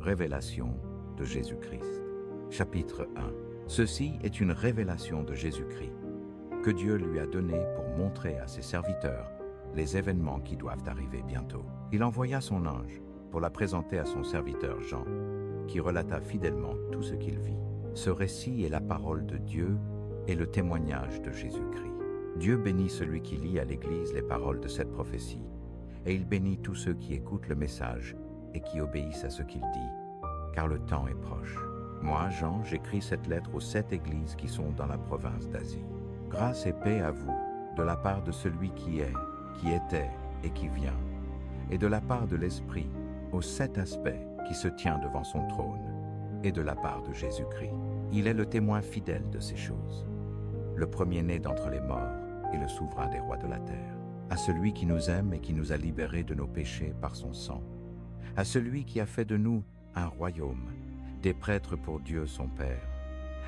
Révélation de Jésus-Christ. Chapitre 1. Ceci est une révélation de Jésus-Christ, que Dieu lui a donnée pour montrer à ses serviteurs les événements qui doivent arriver bientôt. Il envoya son ange pour la présenter à son serviteur Jean, qui relata fidèlement tout ce qu'il vit. Ce récit est la parole de Dieu et le témoignage de Jésus-Christ. Dieu bénit celui qui lit à l'Église les paroles de cette prophétie, et il bénit tous ceux qui écoutent le message et qui obéissent à ce qu'il dit, car le temps est proche. Moi, Jean, j'écris cette lettre aux 7 églises qui sont dans la province d'Asie. Grâce et paix à vous, de la part de celui qui est, qui était et qui vient, et de la part de l'Esprit, aux 7 aspects qui se tient devant son trône, et de la part de Jésus-Christ. Il est le témoin fidèle de ces choses, le premier-né d'entre les morts et le souverain des rois de la terre. À celui qui nous aime et qui nous a libérés de nos péchés par son sang, à celui qui a fait de nous un royaume, des prêtres pour Dieu son Père.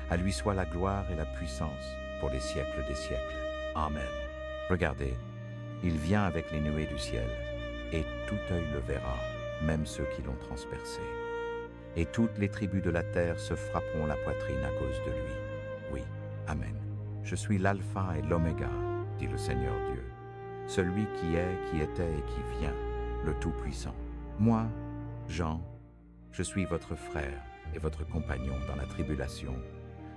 À lui soit la gloire et la puissance pour les siècles des siècles. Amen. Regardez, il vient avec les nuées du ciel, et tout œil le verra, même ceux qui l'ont transpercé. Et toutes les tribus de la terre se frapperont la poitrine à cause de lui. Oui, Amen. Je suis l'alpha et l'oméga, dit le Seigneur Dieu, celui qui est, qui était et qui vient, le Tout-Puissant. Moi, Jean, je suis votre frère et votre compagnon dans la tribulation,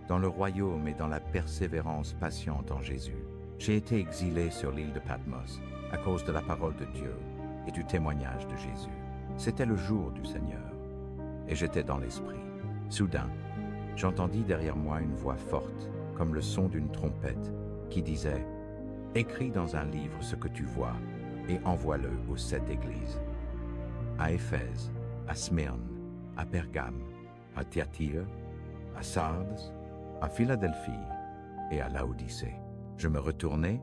dans le royaume et dans la persévérance patiente en Jésus. J'ai été exilé sur l'île de Patmos à cause de la parole de Dieu et du témoignage de Jésus. C'était le jour du Seigneur, et j'étais dans l'esprit. Soudain, j'entendis derrière moi une voix forte, comme le son d'une trompette, qui disait « Écris dans un livre ce que tu vois, et envoie-le aux 7 églises. À Éphèse, à Smyrne, à Pergame, à Thyatire, à Sardes, à Philadelphie et à Laodicée. » Je me retournai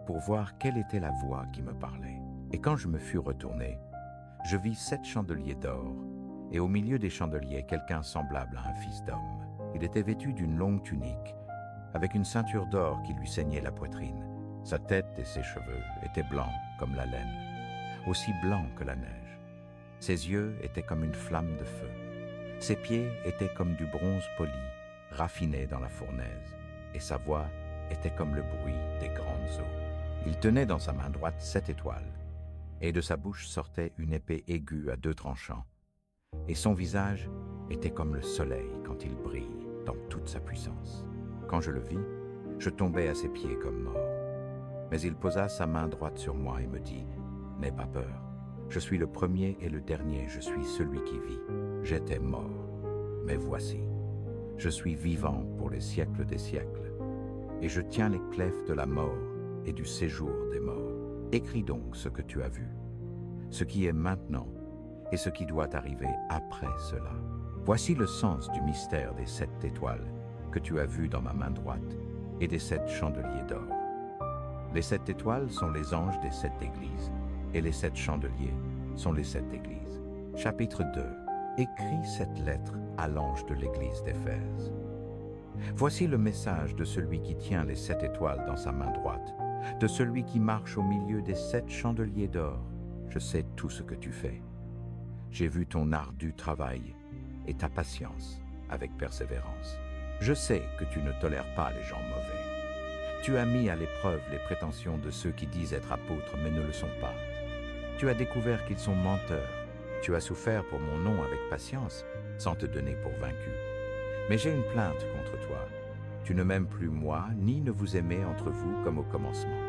pour voir quelle était la voix qui me parlait. Et quand je me fus retourné, je vis 7 chandeliers d'or, et au milieu des chandeliers, quelqu'un semblable à un fils d'homme. Il était vêtu d'une longue tunique, avec une ceinture d'or qui lui ceignait la poitrine. Sa tête et ses cheveux étaient blancs comme la laine, aussi blancs que la neige. Ses yeux étaient comme une flamme de feu. Ses pieds étaient comme du bronze poli, raffiné dans la fournaise, et sa voix était comme le bruit des grandes eaux. Il tenait dans sa main droite 7 étoiles, et de sa bouche sortait une épée aiguë à 2 tranchants, et son visage était comme le soleil quand il brille dans toute sa puissance. Quand je le vis, je tombai à ses pieds comme mort. Mais il posa sa main droite sur moi et me dit « N'aie pas peur, je suis le premier et le dernier, je suis celui qui vit. J'étais mort, mais voici, je suis vivant pour les siècles des siècles, et je tiens les clefs de la mort et du séjour des morts. Écris donc ce que tu as vu, ce qui est maintenant et ce qui doit arriver après cela. Voici le sens du mystère des 7 étoiles que tu as vues dans ma main droite et des 7 chandeliers d'or. Les 7 étoiles sont les anges des 7 églises, et les 7 chandeliers sont les 7 églises. Chapitre 2. Écris cette lettre à l'ange de l'église d'Éphèse. Voici le message de celui qui tient les 7 étoiles dans sa main droite, de celui qui marche au milieu des 7 chandeliers d'or. Je sais tout ce que tu fais. J'ai vu ton ardu travail et ta patience avec persévérance. Je sais que tu ne tolères pas les gens mauvais. Tu as mis à l'épreuve les prétentions de ceux qui disent être apôtres mais ne le sont pas. Tu as découvert qu'ils sont menteurs. Tu as souffert pour mon nom avec patience, sans te donner pour vaincu. Mais j'ai une plainte contre toi. Tu ne m'aimes plus moi, ni ne vous aimez entre vous comme au commencement.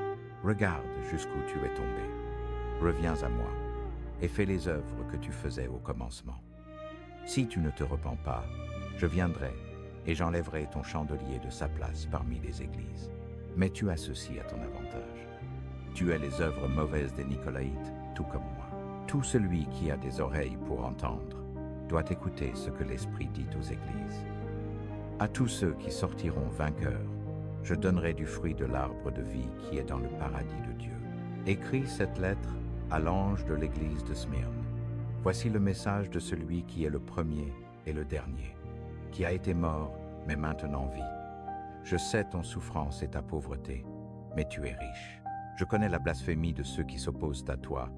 Regarde jusqu'où tu es tombé. Reviens à moi, et fais les œuvres que tu faisais au commencement. Si tu ne te repens pas, je viendrai, et j'enlèverai ton chandelier de sa place parmi les églises. Mais tu as ceci à ton avantage. Tu es les œuvres mauvaises des Nicolaïtes, tout comme moi. Tout celui qui a des oreilles pour entendre doit écouter ce que l'Esprit dit aux églises. À tous ceux qui sortiront vainqueurs, je donnerai du fruit de l'arbre de vie qui est dans le paradis de Dieu. Écris cette lettre à l'ange de l'église de Smyrne. Voici le message de celui qui est le premier et le dernier, qui a été mort, mais maintenant vit. Je sais ton souffrance et ta pauvreté, mais tu es riche. Je connais la blasphémie de ceux qui s'opposent à toi.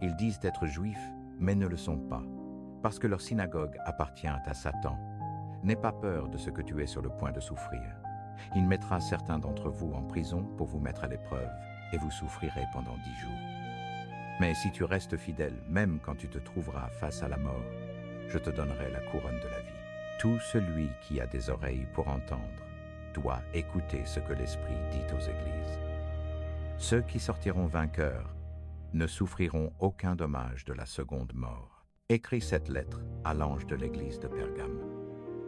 Ils disent être juifs, mais ne le sont pas, parce que leur synagogue appartient à Satan. N'aie pas peur de ce que tu es sur le point de souffrir. Il mettra certains d'entre vous en prison pour vous mettre à l'épreuve, et vous souffrirez pendant 10 jours. Mais si tu restes fidèle, même quand tu te trouveras face à la mort, je te donnerai la couronne de la vie. Tout celui qui a des oreilles pour entendre doit écouter ce que l'Esprit dit aux églises. Ceux qui sortiront vainqueurs ne souffriront aucun dommage de la seconde mort. Écris cette lettre à l'ange de l'église de Pergame.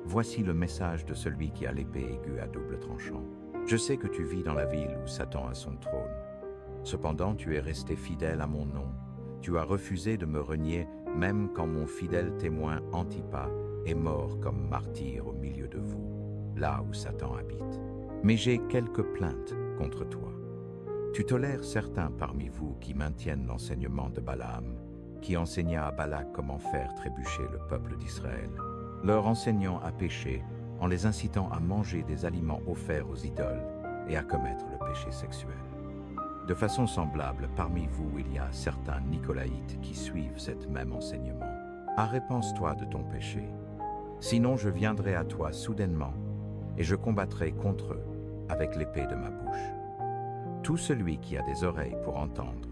Voici le message de celui qui a l'épée aiguë à double tranchant. Je sais que tu vis dans la ville où Satan a son trône. Cependant, tu es resté fidèle à mon nom. Tu as refusé de me renier, même quand mon fidèle témoin Antipas est mort comme martyr au milieu de vous, là où Satan habite. Mais j'ai quelques plaintes contre toi. Tu tolères certains parmi vous qui maintiennent l'enseignement de Balaam, qui enseigna à Balak comment faire trébucher le peuple d'Israël. Leur enseignant a péché en les incitant à manger des aliments offerts aux idoles et à commettre le péché sexuel. De façon semblable, parmi vous, il y a certains Nicolaïtes qui suivent cet même enseignement. Arrépens-toi de ton péché. Sinon, je viendrai à toi soudainement et je combattrai contre eux avec l'épée de ma bouche. Tout celui qui a des oreilles pour entendre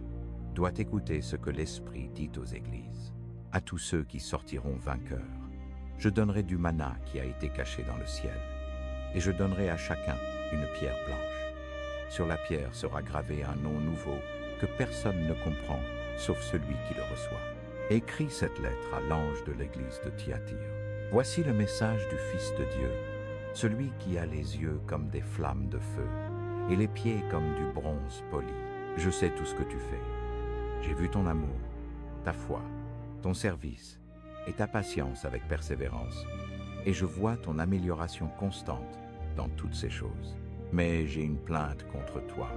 doit écouter ce que l'Esprit dit aux églises. À tous ceux qui sortiront vainqueurs, je donnerai du manna qui a été caché dans le ciel, et je donnerai à chacun une pierre blanche. Sur la pierre sera gravé un nom nouveau que personne ne comprend, sauf celui qui le reçoit. Écris cette lettre à l'ange de l'église de Thyatire. Voici le message du Fils de Dieu, celui qui a les yeux comme des flammes de feu et les pieds comme du bronze poli. Je sais tout ce que tu fais. J'ai vu ton amour, ta foi, ton service et ta patience avec persévérance, et je vois ton amélioration constante dans toutes ces choses. Mais j'ai une plainte contre toi.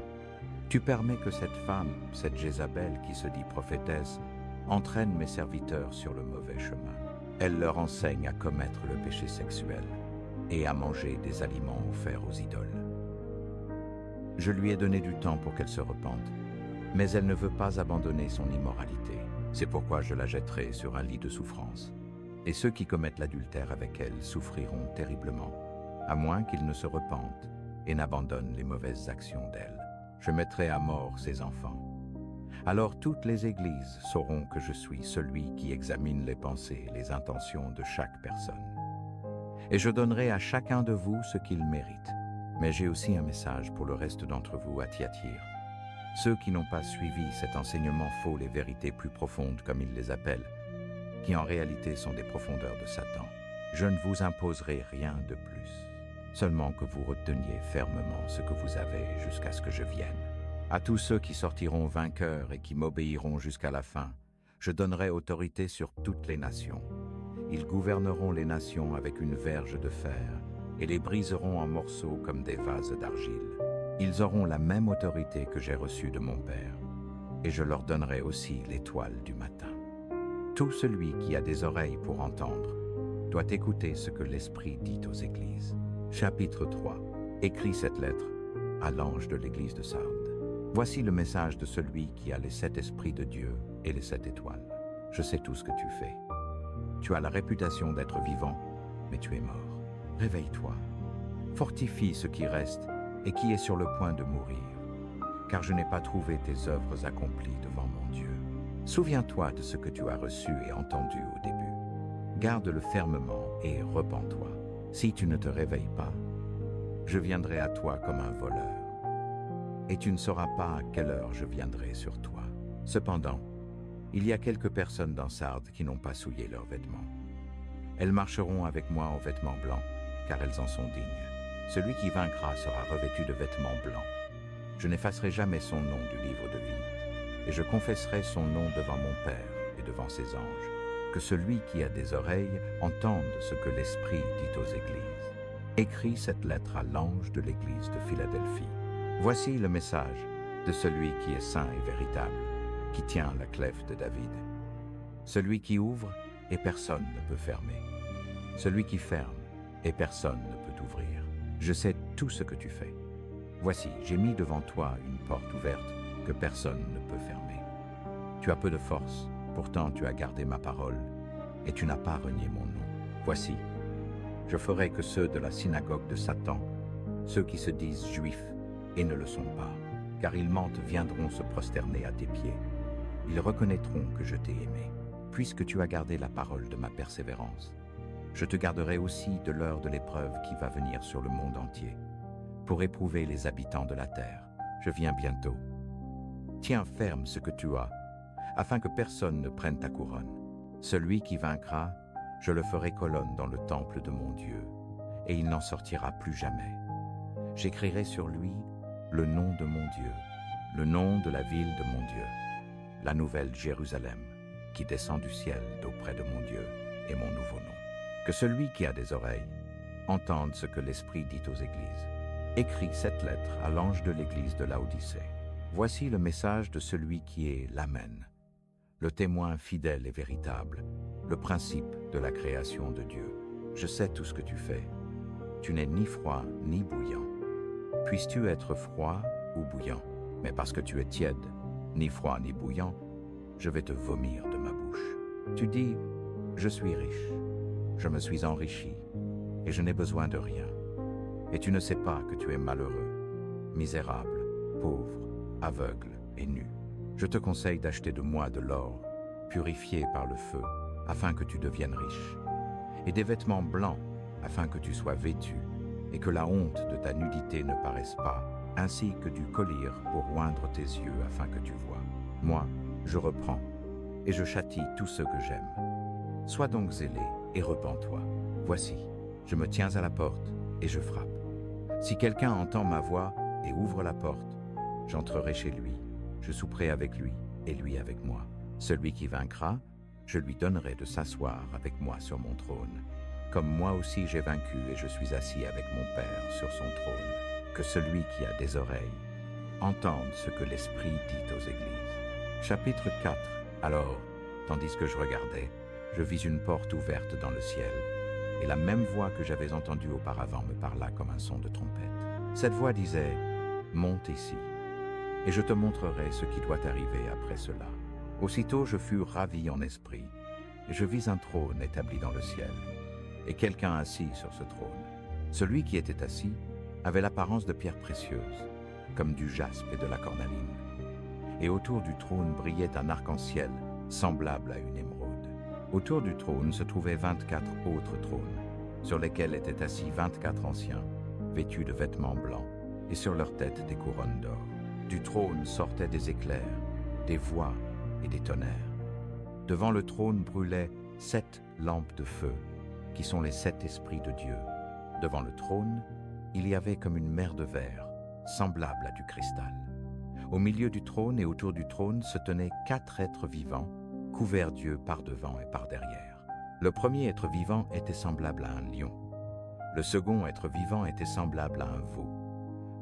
Tu permets que cette femme, cette Jézabel qui se dit prophétesse, entraîne mes serviteurs sur le mauvais chemin. Elle leur enseigne à commettre le péché sexuel et à manger des aliments offerts aux idoles. Je lui ai donné du temps pour qu'elle se repente, mais elle ne veut pas abandonner son immoralité. C'est pourquoi je la jetterai sur un lit de souffrance. Et ceux qui commettent l'adultère avec elle souffriront terriblement, à moins qu'ils ne se repentent et n'abandonnent les mauvaises actions d'elle. Je mettrai à mort ses enfants. Alors toutes les églises sauront que je suis celui qui examine les pensées et les intentions de chaque personne. Et je donnerai à chacun de vous ce qu'il mérite. Mais j'ai aussi un message pour le reste d'entre vous à Thyatire. Ceux qui n'ont pas suivi cet enseignement faux, les vérités plus profondes comme ils les appellent, qui en réalité sont des profondeurs de Satan. Je ne vous imposerai rien de plus, seulement que vous reteniez fermement ce que vous avez jusqu'à ce que je vienne. À tous ceux qui sortiront vainqueurs et qui m'obéiront jusqu'à la fin, je donnerai autorité sur toutes les nations. Ils gouverneront les nations avec une verge de fer et les briseront en morceaux comme des vases d'argile. Ils auront la même autorité que j'ai reçue de mon Père, et je leur donnerai aussi l'étoile du matin. Tout celui qui a des oreilles pour entendre doit écouter ce que l'Esprit dit aux églises. Chapitre 3. Écris cette lettre à l'ange de l'église de Sardes. Voici le message de celui qui a les 7 esprits de Dieu et les 7 étoiles. Je sais tout ce que tu fais. Tu as la réputation d'être vivant, mais tu es mort. Réveille-toi, fortifie ce qui reste et qui est sur le point de mourir, car je n'ai pas trouvé tes œuvres accomplies devant mon Dieu. Souviens-toi de ce que tu as reçu et entendu au début. Garde-le fermement et repens-toi. Si tu ne te réveilles pas, je viendrai à toi comme un voleur, et tu ne sauras pas à quelle heure je viendrai sur toi. Cependant, il y a quelques personnes dans Sardes qui n'ont pas souillé leurs vêtements. Elles marcheront avec moi en vêtements blancs, car elles en sont dignes. Celui qui vaincra sera revêtu de vêtements blancs. Je n'effacerai jamais son nom du livre de vie, et je confesserai son nom devant mon Père et devant ses anges. Que celui qui a des oreilles entende ce que l'Esprit dit aux églises. Écris cette lettre à l'ange de l'église de Philadelphie. Voici le message de celui qui est saint et véritable, qui tient la clef de David. Celui qui ouvre et personne ne peut fermer. Celui qui ferme et personne ne peut ouvrir. Je sais tout ce que tu fais. Voici, j'ai mis devant toi une porte ouverte que personne ne peut fermer. Tu as peu de force, pourtant tu as gardé ma parole et tu n'as pas renié mon nom. Voici, je ferai que ceux de la synagogue de Satan, ceux qui se disent juifs et ne le sont pas, car ils mentent, viendront se prosterner à tes pieds. Ils reconnaîtront que je t'ai aimé, puisque tu as gardé la parole de ma persévérance. Je te garderai aussi de l'heure de l'épreuve qui va venir sur le monde entier, pour éprouver les habitants de la terre. Je viens bientôt. Tiens ferme ce que tu as, afin que personne ne prenne ta couronne. Celui qui vaincra, je le ferai colonne dans le temple de mon Dieu, et il n'en sortira plus jamais. J'écrirai sur lui le nom de mon Dieu, le nom de la ville de mon Dieu, la nouvelle Jérusalem, qui descend du ciel d'auprès de mon Dieu, et mon nouveau nom. Que celui qui a des oreilles entende ce que l'Esprit dit aux églises. Écris cette lettre à l'ange de l'église de Laodicée. Voici le message de celui qui est l'Amen, le témoin fidèle et véritable, le principe de la création de Dieu. Je sais tout ce que tu fais. Tu n'es ni froid ni bouillant. Puisses-tu être froid ou bouillant? Mais parce que tu es tiède, ni froid ni bouillant, je vais te vomir de ma bouche. Tu dis, je suis riche, je me suis enrichi, et je n'ai besoin de rien. Et tu ne sais pas que tu es malheureux, misérable, pauvre, aveugle et nu. Je te conseille d'acheter de moi de l'or, purifié par le feu, afin que tu deviennes riche, et des vêtements blancs, afin que tu sois vêtu, et que la honte de ta nudité ne paraisse pas, ainsi que du collier pour oindre tes yeux, afin que tu vois. Moi, je reprends, et je châtie tous ceux que j'aime. Sois donc zélé, et repens-toi. Voici, je me tiens à la porte, et je frappe. Si quelqu'un entend ma voix et ouvre la porte, j'entrerai chez lui, je souperai avec lui, et lui avec moi. Celui qui vaincra, je lui donnerai de s'asseoir avec moi sur mon trône, comme moi aussi j'ai vaincu et je suis assis avec mon Père sur son trône. Que celui qui a des oreilles entende ce que l'Esprit dit aux églises. Chapitre 4. Alors, tandis que je regardais, je vis une porte ouverte dans le ciel, et la même voix que j'avais entendue auparavant me parla comme un son de trompette. Cette voix disait, « Monte ici, et je te montrerai ce qui doit arriver après cela. » Aussitôt je fus ravi en esprit, et je vis un trône établi dans le ciel, et quelqu'un assis sur ce trône. Celui qui était assis avait l'apparence de pierres précieuses, comme du jaspe et de la cornaline. Et autour du trône brillait un arc-en-ciel semblable à une émeraude. Autour du trône se trouvaient 24 autres trônes, sur lesquels étaient assis 24 anciens, vêtus de vêtements blancs, et sur leurs têtes des couronnes d'or. Du trône sortaient des éclairs, des voix et des tonnerres. Devant le trône brûlaient 7 lampes de feu, qui sont les 7 esprits de Dieu. Devant le trône, il y avait comme une mer de verre, semblable à du cristal. Au milieu du trône et autour du trône se tenaient 4 êtres vivants, couverts d'yeux par devant et par derrière. Le premier être vivant était semblable à un lion. Le second être vivant était semblable à un veau.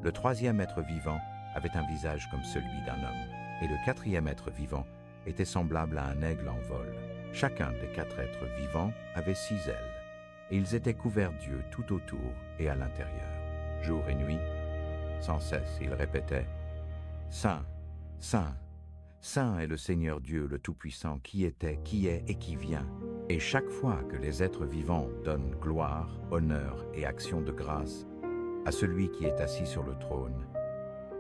Le troisième être vivant avait un visage comme celui d'un homme. Et le quatrième être vivant était semblable à un aigle en vol. Chacun des 4 êtres vivants avait 6 ailes, et ils étaient couverts d'yeux tout autour et à l'intérieur. Jour et nuit, sans cesse, ils répétaient « Saint, Saint, Saint est le Seigneur Dieu le Tout-Puissant, qui était, qui est et qui vient. » Et chaque fois que les êtres vivants donnent gloire, honneur et action de grâce à celui qui est assis sur le trône,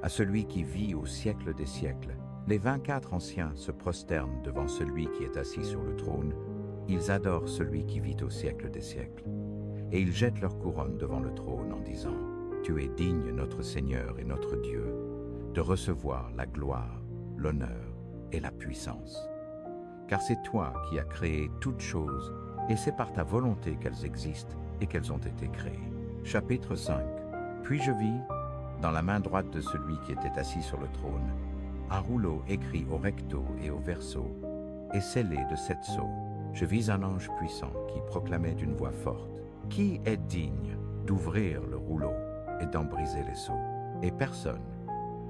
à celui qui vit au siècle des siècles, les 24 anciens se prosternent devant celui qui est assis sur le trône, ils adorent celui qui vit au siècle des siècles, et ils jettent leur couronne devant le trône en disant « Tu es digne, notre Seigneur et notre Dieu, de recevoir la gloire, l'honneur et la puissance. Car c'est toi qui as créé toutes choses, et c'est par ta volonté qu'elles existent et qu'elles ont été créées. » Chapitre 5. Puis je vis, dans la main droite de celui qui était assis sur le trône, un rouleau écrit au recto et au verso, et scellé de 7 sceaux. Je vis un ange puissant qui proclamait d'une voix forte, « Qui est digne d'ouvrir le rouleau et d'en briser les sceaux ?» Et personne,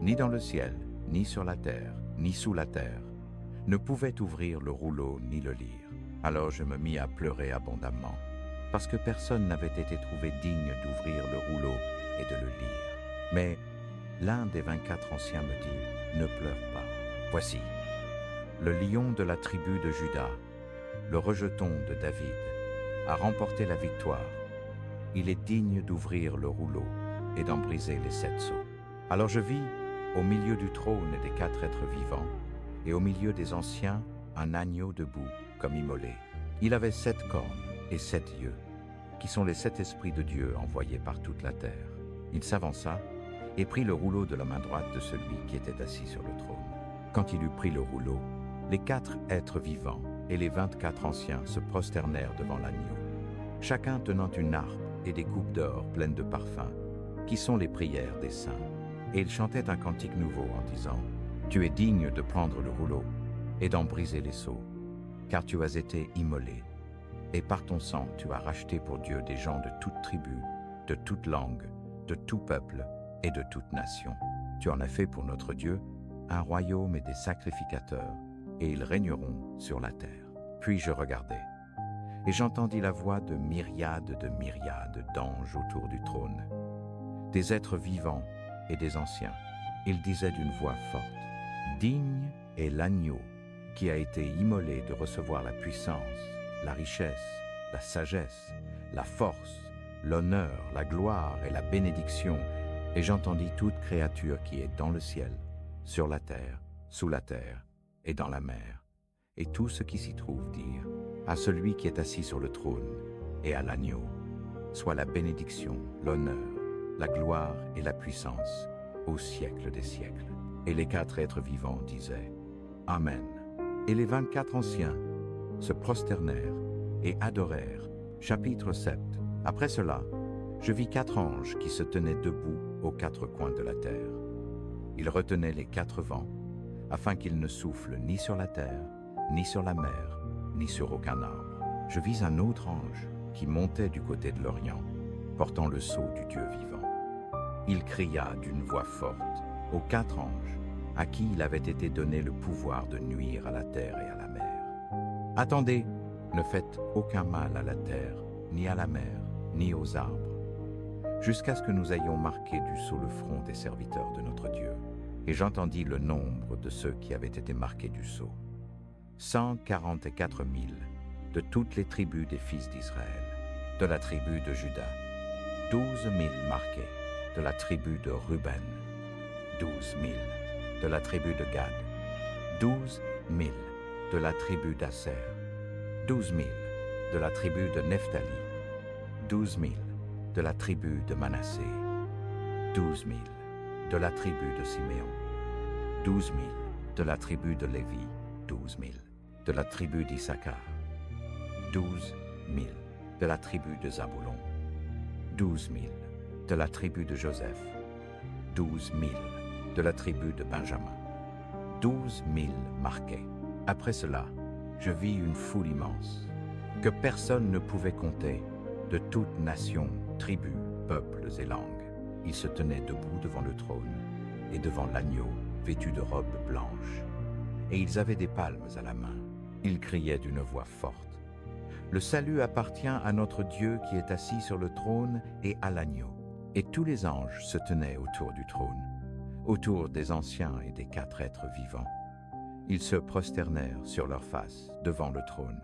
ni dans le ciel, ni sur la terre, ni sous la terre, ne pouvait ouvrir le rouleau ni le lire. Alors je me mis à pleurer abondamment, parce que personne n'avait été trouvé digne d'ouvrir le rouleau et de le lire. Mais l'un des 24 anciens me dit, « Ne pleure pas. Voici, le lion de la tribu de Juda, le rejeton de David, a remporté la victoire. Il est digne d'ouvrir le rouleau et d'en briser les 7 sceaux. Alors je vis, au milieu du trône et des 4 êtres vivants, et au milieu des anciens, un agneau debout, comme immolé. Il avait 7 cornes et 7 yeux, qui sont les 7 esprits de Dieu envoyés par toute la terre. Il s'avança et prit le rouleau de la main droite de celui qui était assis sur le trône. Quand il eut pris le rouleau, les 4 êtres vivants et les 24 anciens se prosternèrent devant l'agneau, chacun tenant une harpe et des coupes d'or pleines de parfums, qui sont les prières des saints. Et ils chantaient un cantique nouveau en disant « Tu es digne de prendre le rouleau et d'en briser les sceaux, car tu as été immolé, et par ton sang tu as racheté pour Dieu des gens de toute tribu, de toute langue, de tout peuple et de toute nation. Tu en as fait pour notre Dieu un royaume et des sacrificateurs, et ils régneront sur la terre. » Puis je regardai, et j'entendis la voix de myriades d'anges autour du trône, des êtres vivants et des anciens. Ils disaient d'une voix forte, « Digne est l'agneau qui a été immolé de recevoir la puissance, la richesse, la sagesse, la force, l'honneur, la gloire et la bénédiction. » Et j'entendis toute créature qui est dans le ciel, sur la terre, sous la terre et dans la mer, et tout ce qui s'y trouve dire à celui qui est assis sur le trône et à l'agneau, soit la bénédiction, l'honneur, la gloire et la puissance au siècle des siècles. Et les 4 êtres vivants disaient « Amen ». Et les 24 anciens se prosternèrent et adorèrent. Chapitre 7. Après cela, je vis 4 anges qui se tenaient debout aux 4 coins de la terre. Ils retenaient les 4 vents, afin qu'ils ne soufflent ni sur la terre, ni sur la mer, ni sur aucun arbre. Je vis un autre ange qui montait du côté de l'Orient, portant le sceau du Dieu vivant. Il cria d'une voix forte aux 4 anges, à qui il avait été donné le pouvoir de nuire à la terre et à la mer. « Attendez, ne faites aucun mal à la terre, ni à la mer, ni aux arbres, jusqu'à ce que nous ayons marqué du sceau le front des serviteurs de notre Dieu. » Et j'entendis le nombre de ceux qui avaient été marqués du sceau. 144 000 de toutes les tribus des fils d'Israël, de la tribu de Juda, 12 000 marqués, de la tribu de Ruben, 12 000, de la tribu de Gad, 12 000, de la tribu d'Asser, 12 000, de la tribu de Nephtali, 12 000, de la tribu de Manassé, 12 000, de la tribu de Siméon, 12 000, de la tribu de Lévi, 12 000, de la tribu d'Issachar, 12 000, de la tribu de Zabulon, 12 000, de la tribu de Joseph, 12 000, de la tribu de Benjamin, 12 000 marqués. Après cela, je vis une foule immense, que personne ne pouvait compter, de toutes nations, tribus, peuples et langues. Ils se tenaient debout devant le trône et devant l'agneau, vêtus de robes blanches, et ils avaient des palmes à la main. Ils criaient d'une voix forte, « Le salut appartient à notre Dieu qui est assis sur le trône et à l'agneau. » Et tous les anges se tenaient autour du trône, autour des anciens et des 4 êtres vivants. Ils se prosternèrent sur leurs faces devant le trône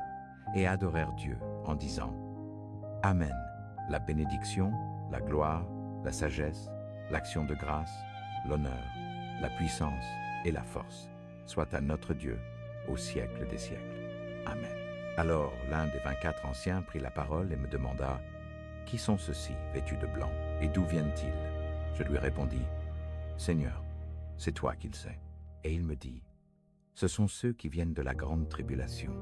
et adorèrent Dieu en disant « Amen, la bénédiction, la gloire, la sagesse, l'action de grâce, l'honneur, la puissance et la force, soit à notre Dieu au siècle des siècles. Amen. » Alors l'un des 24 anciens prit la parole et me demanda « Qui sont ceux-ci, vêtus de blanc, et d'où viennent-ils » Je lui répondis « Seigneur, c'est toi qui le sais. » Et il me dit « Ce sont ceux qui viennent de la grande tribulation.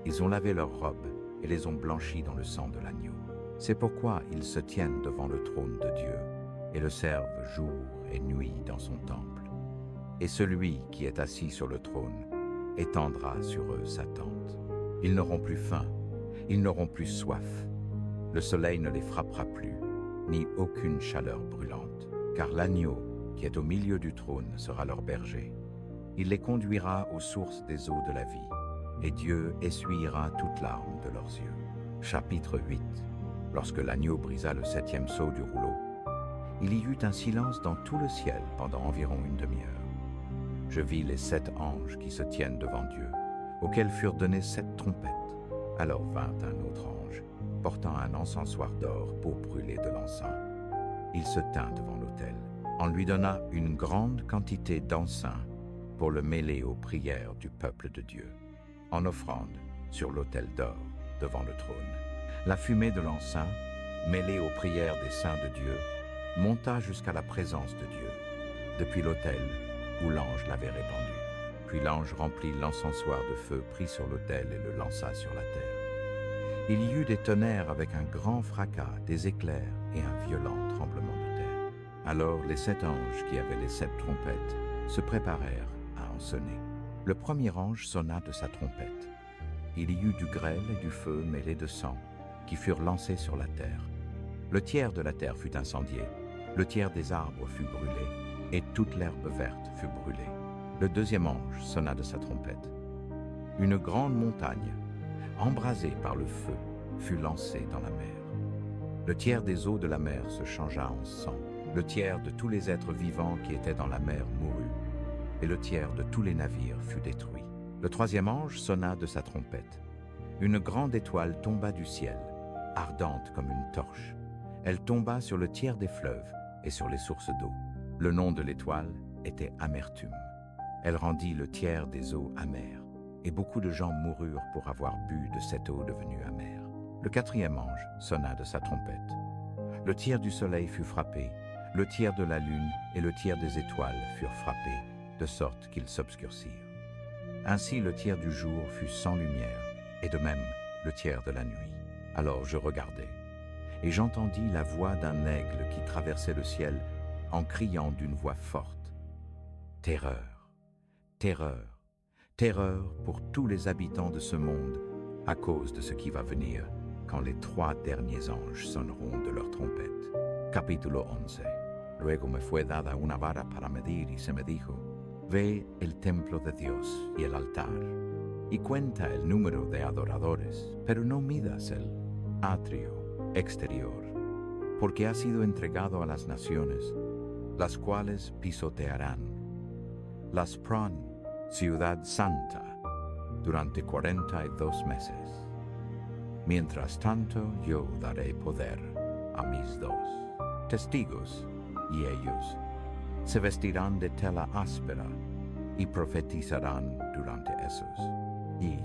Ils ont lavé leurs robes et les ont blanchies dans le sang de l'agneau. C'est pourquoi ils se tiennent devant le trône de Dieu et le servent jour et nuit dans son temple. Et celui qui est assis sur le trône étendra sur eux sa tente. Ils n'auront plus faim, ils n'auront plus soif. Le soleil ne les frappera plus, ni aucune chaleur brûlante, car l'agneau qui est au milieu du trône sera leur berger. Il les conduira aux sources des eaux de la vie, et Dieu essuiera toute larme de leurs yeux. Chapitre 8. Lorsque l'agneau brisa le 7e sceau du rouleau, il y eut un silence dans tout le ciel pendant environ une demi-heure. Je vis les 7 anges qui se tiennent devant Dieu, auxquels furent données 7 trompettes. Alors vint un autre ange, portant un encensoir d'or pour brûler de l'encens. Il se tint devant l'autel. On lui donna une grande quantité d'encens pour le mêler aux prières du peuple de Dieu, en offrande sur l'autel d'or devant le trône. La fumée de l'encens, mêlée aux prières des saints de Dieu, monta jusqu'à la présence de Dieu, depuis l'autel où l'ange l'avait répandu. Puis l'ange remplit l'encensoir de feu pris sur l'autel et le lança sur la terre. Il y eut des tonnerres avec un grand fracas, des éclairs et un violent tremblement de terre. Alors les 7 anges qui avaient les 7 trompettes se préparèrent à en sonner. Le premier ange sonna de sa trompette. Il y eut du grêle et du feu mêlés de sang qui furent lancés sur la terre. Le tiers de la terre fut incendié, le tiers des arbres fut brûlé, et toute l'herbe verte fut brûlée. Le deuxième ange sonna de sa trompette. Une grande montagne, embrasée par le feu, fut lancée dans la mer. Le tiers des eaux de la mer se changea en sang. Le tiers de tous les êtres vivants qui étaient dans la mer mourut, et le tiers de tous les navires fut détruit. Le troisième ange sonna de sa trompette. Une grande étoile tomba du ciel, ardente comme une torche. Elle tomba sur le tiers des fleuves et sur les sources d'eau. Le nom de l'étoile était Amertume. Elle rendit le tiers des eaux amères, et beaucoup de gens moururent pour avoir bu de cette eau devenue amère. Le quatrième ange sonna de sa trompette. Le tiers du soleil fut frappé, le tiers de la lune et le tiers des étoiles furent frappés, de sorte qu'ils s'obscurcirent. Ainsi le tiers du jour fut sans lumière, et de même le tiers de la nuit. Alors je regardai, et j'entendis la voix d'un aigle qui traversait le ciel en criant d'une voix forte. Terreur, terreur, terreur pour tous les habitants de ce monde, à cause de ce qui va venir, quand les 3 derniers anges sonneront de leur trompette. Capítulo 11. Luego me fue dada una vara para medir y se me dijo, ve el templo de Dios y el altar, y cuenta el número de adoradores, pero no midas el atrio exterior, porque ha sido entregado a las naciones, las cuales pisotearán. Las pran, ciudad santa, durante 42 meses. Mientras tanto yo daré poder a mis 2 testigos, y ellos se vestirán de tela áspera y profetizarán durante esos y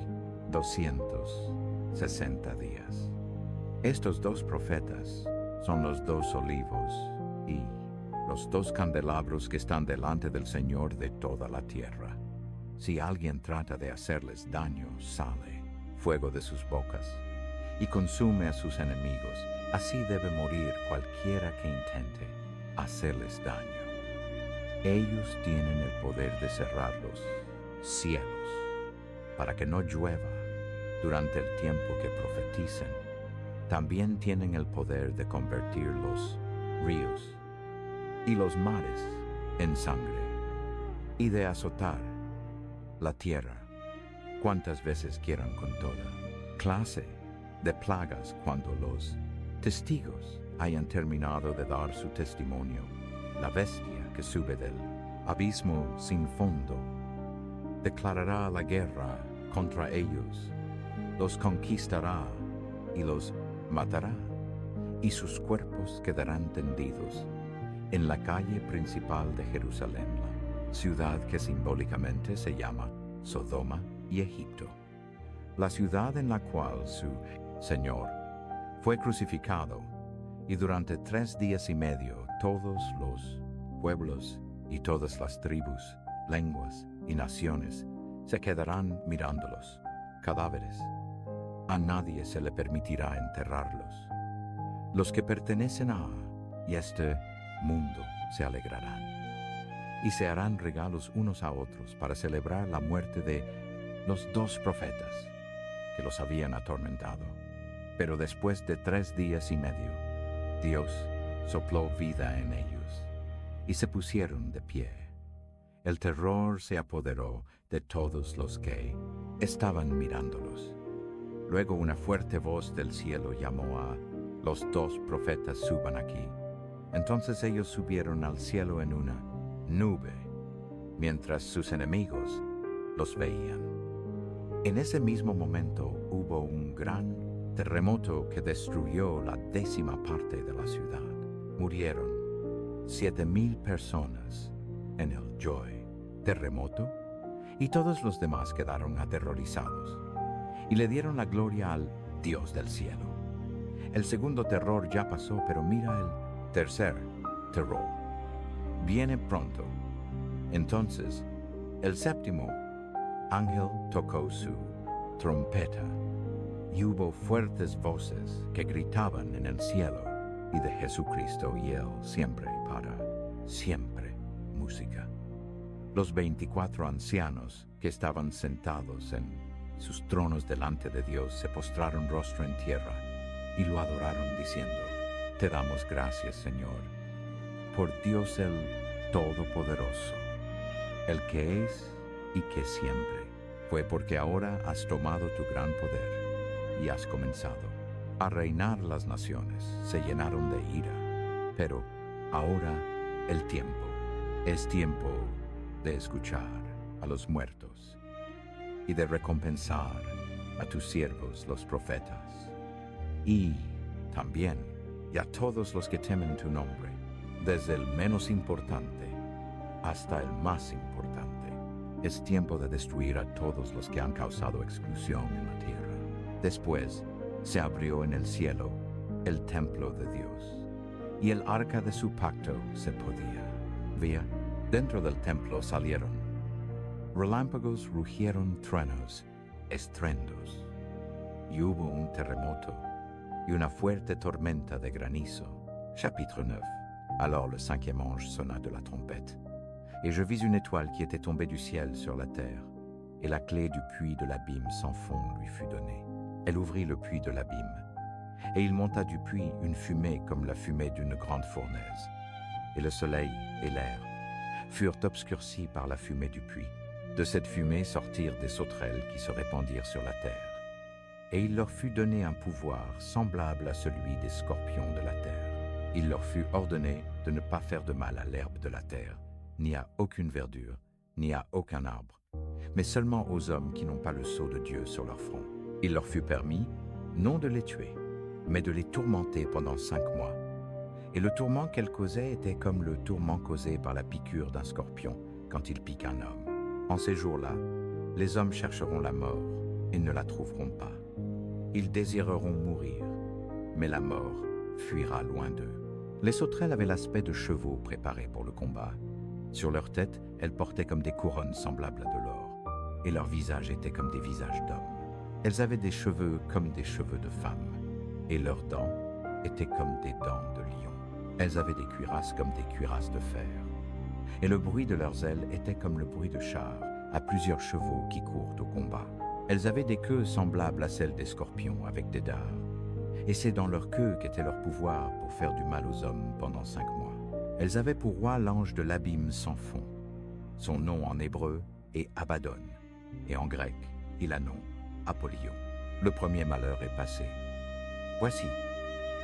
260 días. Estos 2 profetas son los 2 olivos y los 2 candelabros que están delante del Señor de toda la tierra. Si alguien trata de hacerles daño, sale fuego de sus bocas y consume a sus enemigos. Así debe morir cualquiera que intente hacerles daño. Ellos tienen el poder de cerrar los cielos para que no llueva durante el tiempo que profeticen. También tienen el poder de convertir los ríos y los mares en sangre y de azotar la tierra cuantas veces quieran con toda clase de plagas cuando los testigos hayan terminado de dar su testimonio. La bestia que sube del abismo sin fondo declarará la guerra contra ellos, los conquistará y los matará, y sus cuerpos quedarán tendidos en la calle principal de Jerusalén, la ciudad que simbólicamente se llama Sodoma y Egipto, la ciudad en la cual su Señor fue crucificado, y durante 3 días y medio todos los pueblos y todas las tribus, lenguas y naciones se quedarán mirándolos, cadáveres. A nadie se le permitirá enterrarlos. Los que pertenecen a este mundo se alegrarán y se harán regalos unos a otros para celebrar la muerte de los 2 profetas que los habían atormentado. Pero después de 3 días y medio, Dios sopló vida en ellos y se pusieron de pie. El terror se apoderó de todos los que estaban mirándolos. Luego una fuerte voz del cielo llamó a los 2 profetas: suban aquí. Entonces ellos subieron al cielo en una nube, mientras sus enemigos los veían. En ese mismo momento hubo un gran terremoto que destruyó la 10ª parte de la ciudad. Murieron 7,000 personas en el Joy terremoto y todos los demás quedaron aterrorizados y le dieron la gloria al Dios del cielo. El segundo terror ya pasó, pero mira el tercer terror. Viene pronto. Entonces, el séptimo ángel tocó su trompeta y hubo fuertes voces que gritaban en el cielo y de Jesucristo y Él siempre para siempre música. Los 24 ancianos que estaban sentados en sus tronos delante de Dios se postraron rostro en tierra y lo adoraron diciendo: Te damos gracias, Señor, por Dios el Todopoderoso, el que es y que siempre fue, porque ahora has tomado tu gran poder y has comenzado a reinar. Las naciones se llenaron de ira, pero ahora el tiempo es tiempo de escuchar a los muertos y de recompensar a tus siervos los profetas, y también a todos los que temen tu nombre, desde el menos importante hasta el más importante. Es tiempo de destruir a todos los que han causado exclusión en la tierra. Después se abrió en el cielo el templo de Dios, y el arca de su pacto se podía ver. Dentro del templo salieron relámpagos, rugieron truenos, estruendos, y hubo un terremoto y una fuerte tormenta de granizo. Chapitre 9. Alors le 5e ange sonna de la trompette, et je vis une étoile qui était tombée du ciel sur la terre, et la clé du puits de l'abîme sans fond lui fut donnée. Elle ouvrit le puits de l'abîme, et il monta du puits une fumée comme la fumée d'une grande fournaise, et le soleil et l'air furent obscurcis par la fumée du puits. De cette fumée sortirent des sauterelles qui se répandirent sur la terre, et il leur fut donné un pouvoir semblable à celui des scorpions de la terre. Il leur fut ordonné de ne pas faire de mal à l'herbe de la terre, ni à aucune verdure, ni à aucun arbre, mais seulement aux hommes qui n'ont pas le sceau de Dieu sur leur front. Il leur fut permis, non de les tuer, mais de les tourmenter pendant 5 mois. Et le tourment qu'elles causaient était comme le tourment causé par la piqûre d'un scorpion quand il pique un homme. En ces jours-là, les hommes chercheront la mort et ne la trouveront pas. Ils désireront mourir, mais la mort fuira loin d'eux. Les sauterelles avaient l'aspect de chevaux préparés pour le combat. Sur leur tête, elles portaient comme des couronnes semblables à de l'or, et leurs visages étaient comme des visages d'hommes. Elles avaient des cheveux comme des cheveux de femmes, et leurs dents étaient comme des dents de lion. Elles avaient des cuirasses comme des cuirasses de fer, et le bruit de leurs ailes était comme le bruit de chars à plusieurs chevaux qui courent au combat. Elles avaient des queues semblables à celles des scorpions avec des dards, et c'est dans leur queue qu'était leur pouvoir pour faire du mal aux hommes pendant 5 mois. Elles avaient pour roi l'ange de l'abîme sans fond. Son nom en hébreu est Abaddon, et en grec, il a nom Apollyon. Le premier malheur est passé. Voici,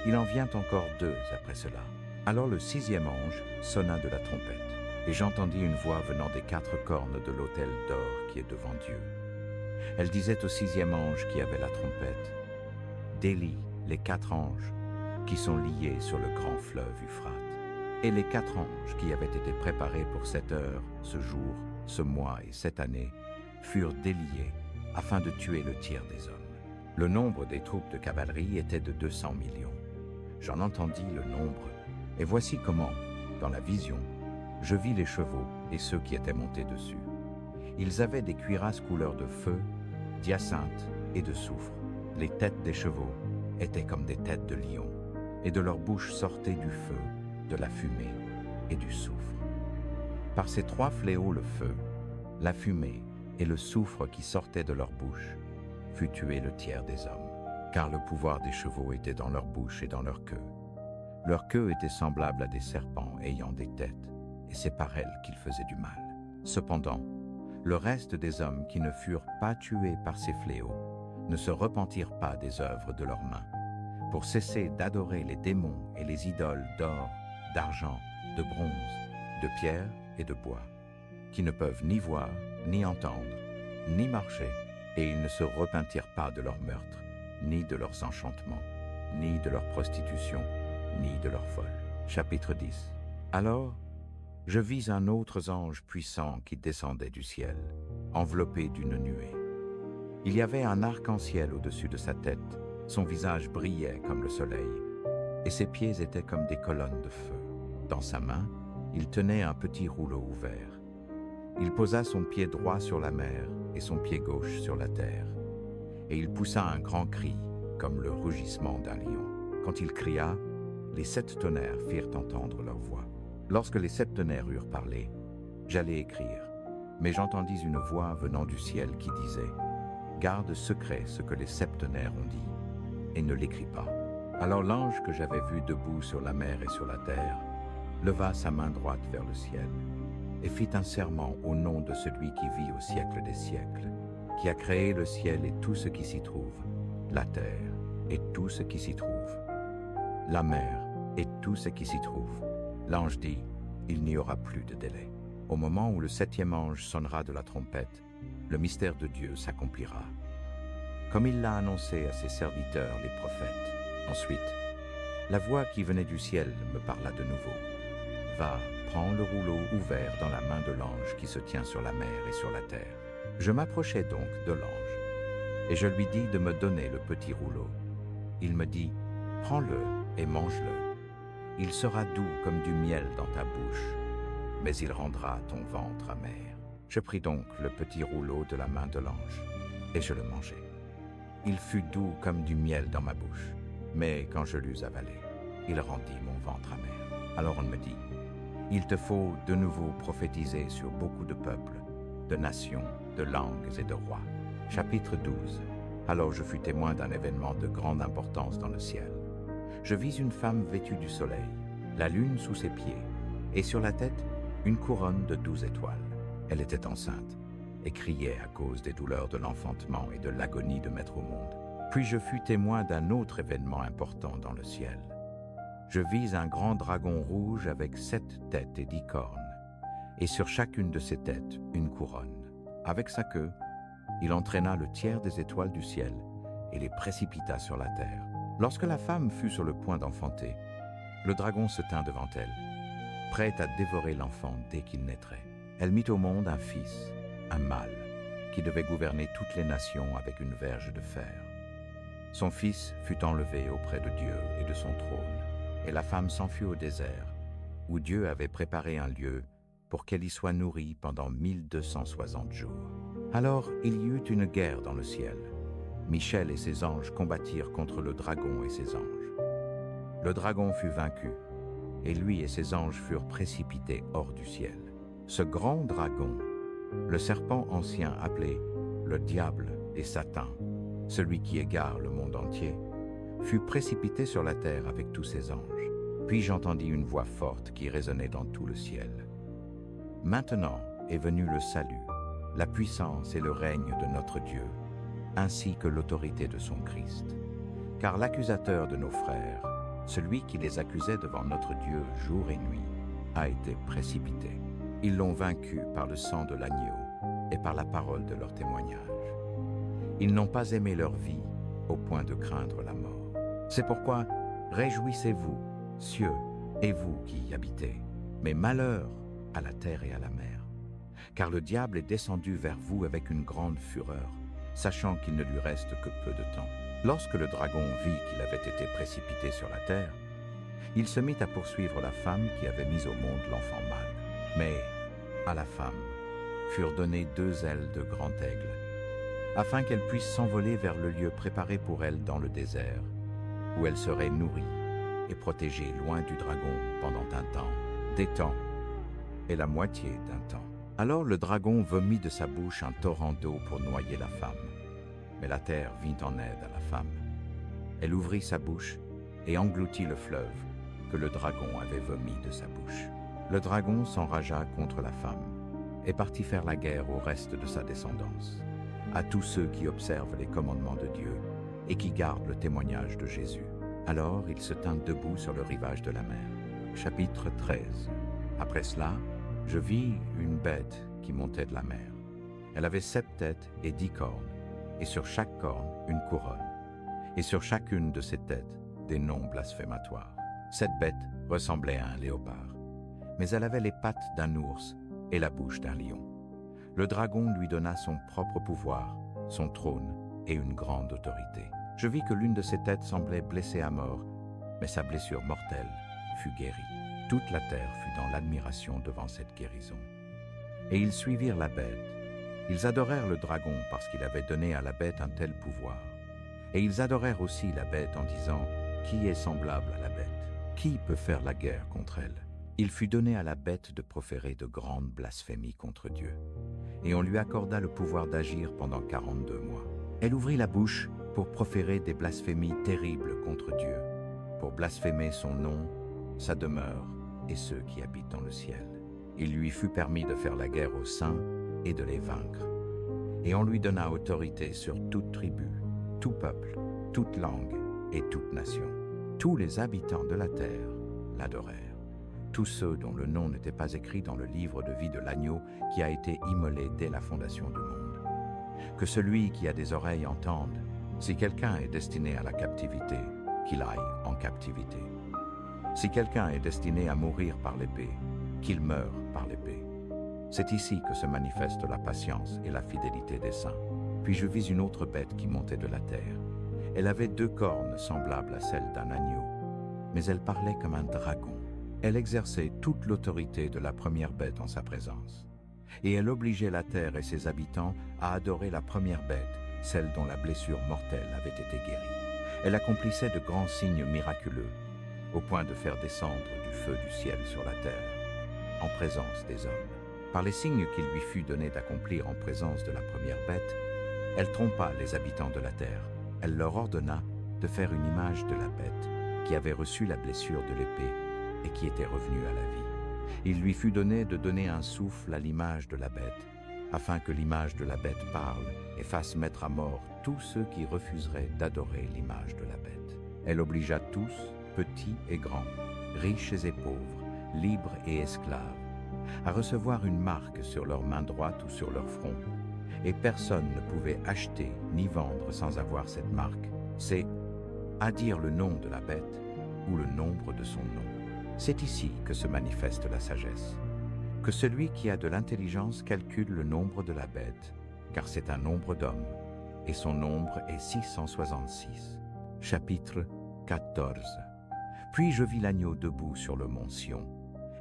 il en vient encore 2 après cela. Alors le 6e ange sonna de la trompette, et j'entendis une voix venant des 4 cornes de l'autel d'or qui est devant Dieu. Elle disait au 6e ange qui avait la trompette: Délie les 4 anges qui sont liés sur le grand fleuve Euphrate. Et les 4 anges qui avaient été préparés pour cette heure, ce jour, ce mois et cette année, furent déliés afin de tuer le tiers des hommes. Le nombre des troupes de cavalerie était de 200 millions. J'en entendis le nombre, et voici comment, dans la vision, je vis les chevaux et ceux qui étaient montés dessus. Ils avaient des cuirasses couleur de feu, d'hyacinthe et de soufre. Les têtes des chevaux étaient comme des têtes de lions, et de leur bouche sortait du feu, de la fumée et du soufre. Par ces 3 fléaux, le feu, la fumée et le soufre qui sortaient de leur bouche, fut tué le tiers des hommes, car le pouvoir des chevaux était dans leur bouche et dans leur queue. Leur queue était semblable à des serpents ayant des têtes, et c'est par elles qu'ils faisaient du mal. Cependant, le reste des hommes qui ne furent pas tués par ces fléaux ne se repentirent pas des œuvres de leurs mains, pour cesser d'adorer les démons et les idoles d'or, d'argent, de bronze, de pierre et de bois, qui ne peuvent ni voir, ni entendre, ni marcher, et ils ne se repentirent pas de leurs meurtres, ni de leurs enchantements, ni de leur prostitution, ni de leur vol. Chapitre 10. Alors, je vis un autre ange puissant qui descendait du ciel, enveloppé d'une nuée. Il y avait un arc-en-ciel au-dessus de sa tête, son visage brillait comme le soleil, et ses pieds étaient comme des colonnes de feu. Dans sa main, il tenait un petit rouleau ouvert. Il posa son pied droit sur la mer et son pied gauche sur la terre. Et il poussa un grand cri, comme le rugissement d'un lion. Quand il cria, les 7 tonnerres firent entendre leur voix. Lorsque les 7 tonnerres eurent parlé, j'allais écrire, mais j'entendis une voix venant du ciel qui disait « Garde secret ce que les septonnaires ont dit, et ne l'écris pas. » Alors l'ange que j'avais vu debout sur la mer et sur la terre leva sa main droite vers le ciel et fit un serment au nom de celui qui vit au siècle des siècles, qui a créé le ciel et tout ce qui s'y trouve, la terre et tout ce qui s'y trouve, la mer et tout ce qui s'y trouve. L'ange dit, il n'y aura plus de délai. Au moment où le 7e ange sonnera de la trompette, le mystère de Dieu s'accomplira, comme il l'a annoncé à ses serviteurs les prophètes. Ensuite, la voix qui venait du ciel me parla de nouveau. Va, prends le rouleau ouvert dans la main de l'ange qui se tient sur la mer et sur la terre. Je m'approchai donc de l'ange, et je lui dis de me donner le petit rouleau. Il me dit, prends-le et mange-le. Il sera doux comme du miel dans ta bouche, mais il rendra ton ventre amer. Je pris donc le petit rouleau de la main de l'ange, et je le mangeai. Il fut doux comme du miel dans ma bouche, mais quand je l'eus avalé, il rendit mon ventre amer. Alors on me dit, il te faut de nouveau prophétiser sur beaucoup de peuples, de nations, de langues et de rois. Chapitre 12. Alors je fus témoin d'un événement de grande importance dans le ciel. Je vis une femme vêtue du soleil, la lune sous ses pieds, et sur la tête, une couronne de 12 étoiles. Elle était enceinte et criait à cause des douleurs de l'enfantement et de l'agonie de mettre au monde. Puis je fus témoin d'un autre événement important dans le ciel. Je vis un grand dragon rouge avec 7 têtes et 10 cornes, et sur chacune de ses têtes, une couronne. Avec sa queue, il entraîna le tiers des étoiles du ciel et les précipita sur la terre. Lorsque la femme fut sur le point d'enfanter, le dragon se tint devant elle, prêt à dévorer l'enfant dès qu'il naîtrait. Elle mit au monde un fils, un mâle, qui devait gouverner toutes les nations avec une verge de fer. Son fils fut enlevé auprès de Dieu et de son trône, et la femme s'enfuit au désert, où Dieu avait préparé un lieu pour qu'elle y soit nourrie pendant 1260 jours. Alors il y eut une guerre dans le ciel. Michel et ses anges combattirent contre le dragon et ses anges. Le dragon fut vaincu, et lui et ses anges furent précipités hors du ciel. Ce grand dragon, le serpent ancien appelé le diable et Satan, celui qui égare le monde entier, fut précipité sur la terre avec tous ses anges. Puis j'entendis une voix forte qui résonnait dans tout le ciel. Maintenant est venu le salut, la puissance et le règne de notre Dieu, ainsi que l'autorité de son Christ. Car l'accusateur de nos frères, celui qui les accusait devant notre Dieu jour et nuit, a été précipité. Ils l'ont vaincu par le sang de l'agneau et par la parole de leur témoignage. Ils n'ont pas aimé leur vie au point de craindre la mort. C'est pourquoi, réjouissez-vous, cieux, et vous qui y habitez, mais malheur à la terre et à la mer. Car le diable est descendu vers vous avec une grande fureur, sachant qu'il ne lui reste que peu de temps. Lorsque le dragon vit qu'il avait été précipité sur la terre, il se mit à poursuivre la femme qui avait mis au monde l'enfant mâle. Mais à la femme furent données 2 ailes de grand aigle, afin qu'elle puisse s'envoler vers le lieu préparé pour elle dans le désert, où elle serait nourrie et protégée loin du dragon pendant un temps, des temps et la moitié d'un temps. Alors le dragon vomit de sa bouche un torrent d'eau pour noyer la femme. Mais la terre vint en aide à la femme. Elle ouvrit sa bouche et engloutit le fleuve que le dragon avait vomi de sa bouche. Le dragon s'enragea contre la femme et partit faire la guerre au reste de sa descendance, à tous ceux qui observent les commandements de Dieu et qui gardent le témoignage de Jésus. Alors il se tint debout sur le rivage de la mer. Chapitre 13. Après cela, je vis une bête qui montait de la mer. Elle avait 7 têtes et 10 cornes, et sur chaque corne une couronne, et sur chacune de ses têtes des noms blasphématoires. Cette bête ressemblait à un léopard, mais elle avait les pattes d'un ours et la bouche d'un lion. Le dragon lui donna son propre pouvoir, son trône et une grande autorité. Je vis que l'une de ses têtes semblait blessée à mort, mais sa blessure mortelle fut guérie. Toute la terre fut dans l'admiration devant cette guérison. Et ils suivirent la bête. Ils adorèrent le dragon parce qu'il avait donné à la bête un tel pouvoir. Et ils adorèrent aussi la bête en disant « Qui est semblable à la bête? Qui peut faire la guerre contre elle ?» Il fut donné à la bête de proférer de grandes blasphémies contre Dieu. Et on lui accorda le pouvoir d'agir pendant 42 mois. Elle ouvrit la bouche pour proférer des blasphémies terribles contre Dieu, pour blasphémer son nom, sa demeure et ceux qui habitent dans le ciel. Il lui fut permis de faire la guerre aux saints et de les vaincre. Et on lui donna autorité sur toute tribu, tout peuple, toute langue et toute nation. Tous les habitants de la terre l'adorèrent. Tous ceux dont le nom n'était pas écrit dans le livre de vie de l'agneau qui a été immolé dès la fondation du monde. Que celui qui a des oreilles entende. Si quelqu'un est destiné à la captivité, qu'il aille en captivité. Si quelqu'un est destiné à mourir par l'épée, qu'il meure par l'épée. C'est ici que se manifeste la patience et la fidélité des saints. Puis je vis une autre bête qui montait de la terre. Elle avait 2 cornes semblables à celles d'un agneau, mais elle parlait comme un dragon. Elle exerçait toute l'autorité de la première bête en sa présence. Et elle obligeait la terre et ses habitants à adorer la première bête, celle dont la blessure mortelle avait été guérie. Elle accomplissait de grands signes miraculeux, au point de faire descendre du feu du ciel sur la terre, en présence des hommes. Par les signes qu'il lui fut donné d'accomplir en présence de la première bête, elle trompa les habitants de la terre. Elle leur ordonna de faire une image de la bête qui avait reçu la blessure de l'épée et qui était revenue à la vie. Il lui fut donné de donner un souffle à l'image de la bête, afin que l'image de la bête parle et fasse mettre à mort tous ceux qui refuseraient d'adorer l'image de la bête. Elle obligea tous, petits et grands, riches et pauvres, libres et esclaves, à recevoir une marque sur leur main droite ou sur leur front, et personne ne pouvait acheter ni vendre sans avoir cette marque. C'est à dire le nom de la bête ou le nombre de son nom. C'est ici que se manifeste la sagesse. Que celui qui a de l'intelligence calcule le nombre de la bête, car c'est un nombre d'hommes, et son nombre est 666. Chapitre 14. Puis je vis l'agneau debout sur le mont Sion,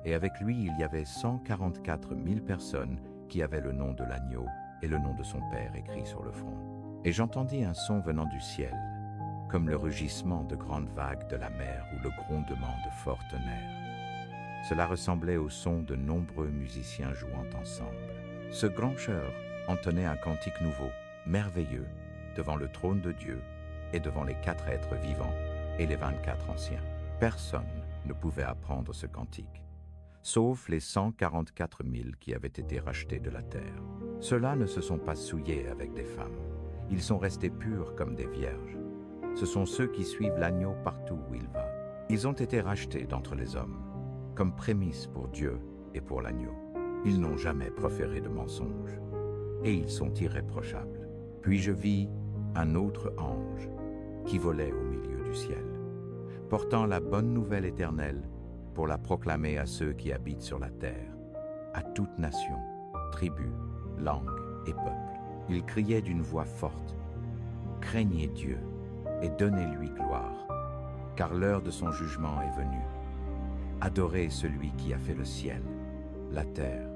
et avec lui il y avait 144 000 personnes qui avaient le nom de l'agneau et le nom de son père écrit sur le front. Et j'entendis un son venant du ciel, comme le rugissement de grandes vagues de la mer ou le grondement de forts tonnerres. Cela ressemblait au son de nombreux musiciens jouant ensemble. Ce grand chœur entonnait un cantique nouveau, merveilleux, devant le trône de Dieu et devant les 4 êtres vivants et les 24 anciens. Personne ne pouvait apprendre ce cantique, sauf les 144 000 qui avaient été rachetés de la terre. Ceux-là ne se sont pas souillés avec des femmes. Ils sont restés purs comme des vierges. Ce sont ceux qui suivent l'agneau partout où il va. Ils ont été rachetés d'entre les hommes, comme prémisse pour Dieu et pour l'agneau. Ils n'ont jamais proféré de mensonges, et ils sont irréprochables. Puis je vis un autre ange qui volait au milieu du ciel, portant la bonne nouvelle éternelle pour la proclamer à ceux qui habitent sur la terre, à toute nation, tribu, langue et peuple. Il criait d'une voix forte, « Craignez Dieu et donnez-lui gloire, car l'heure de son jugement est venue. Adorez celui qui a fait le ciel, la terre,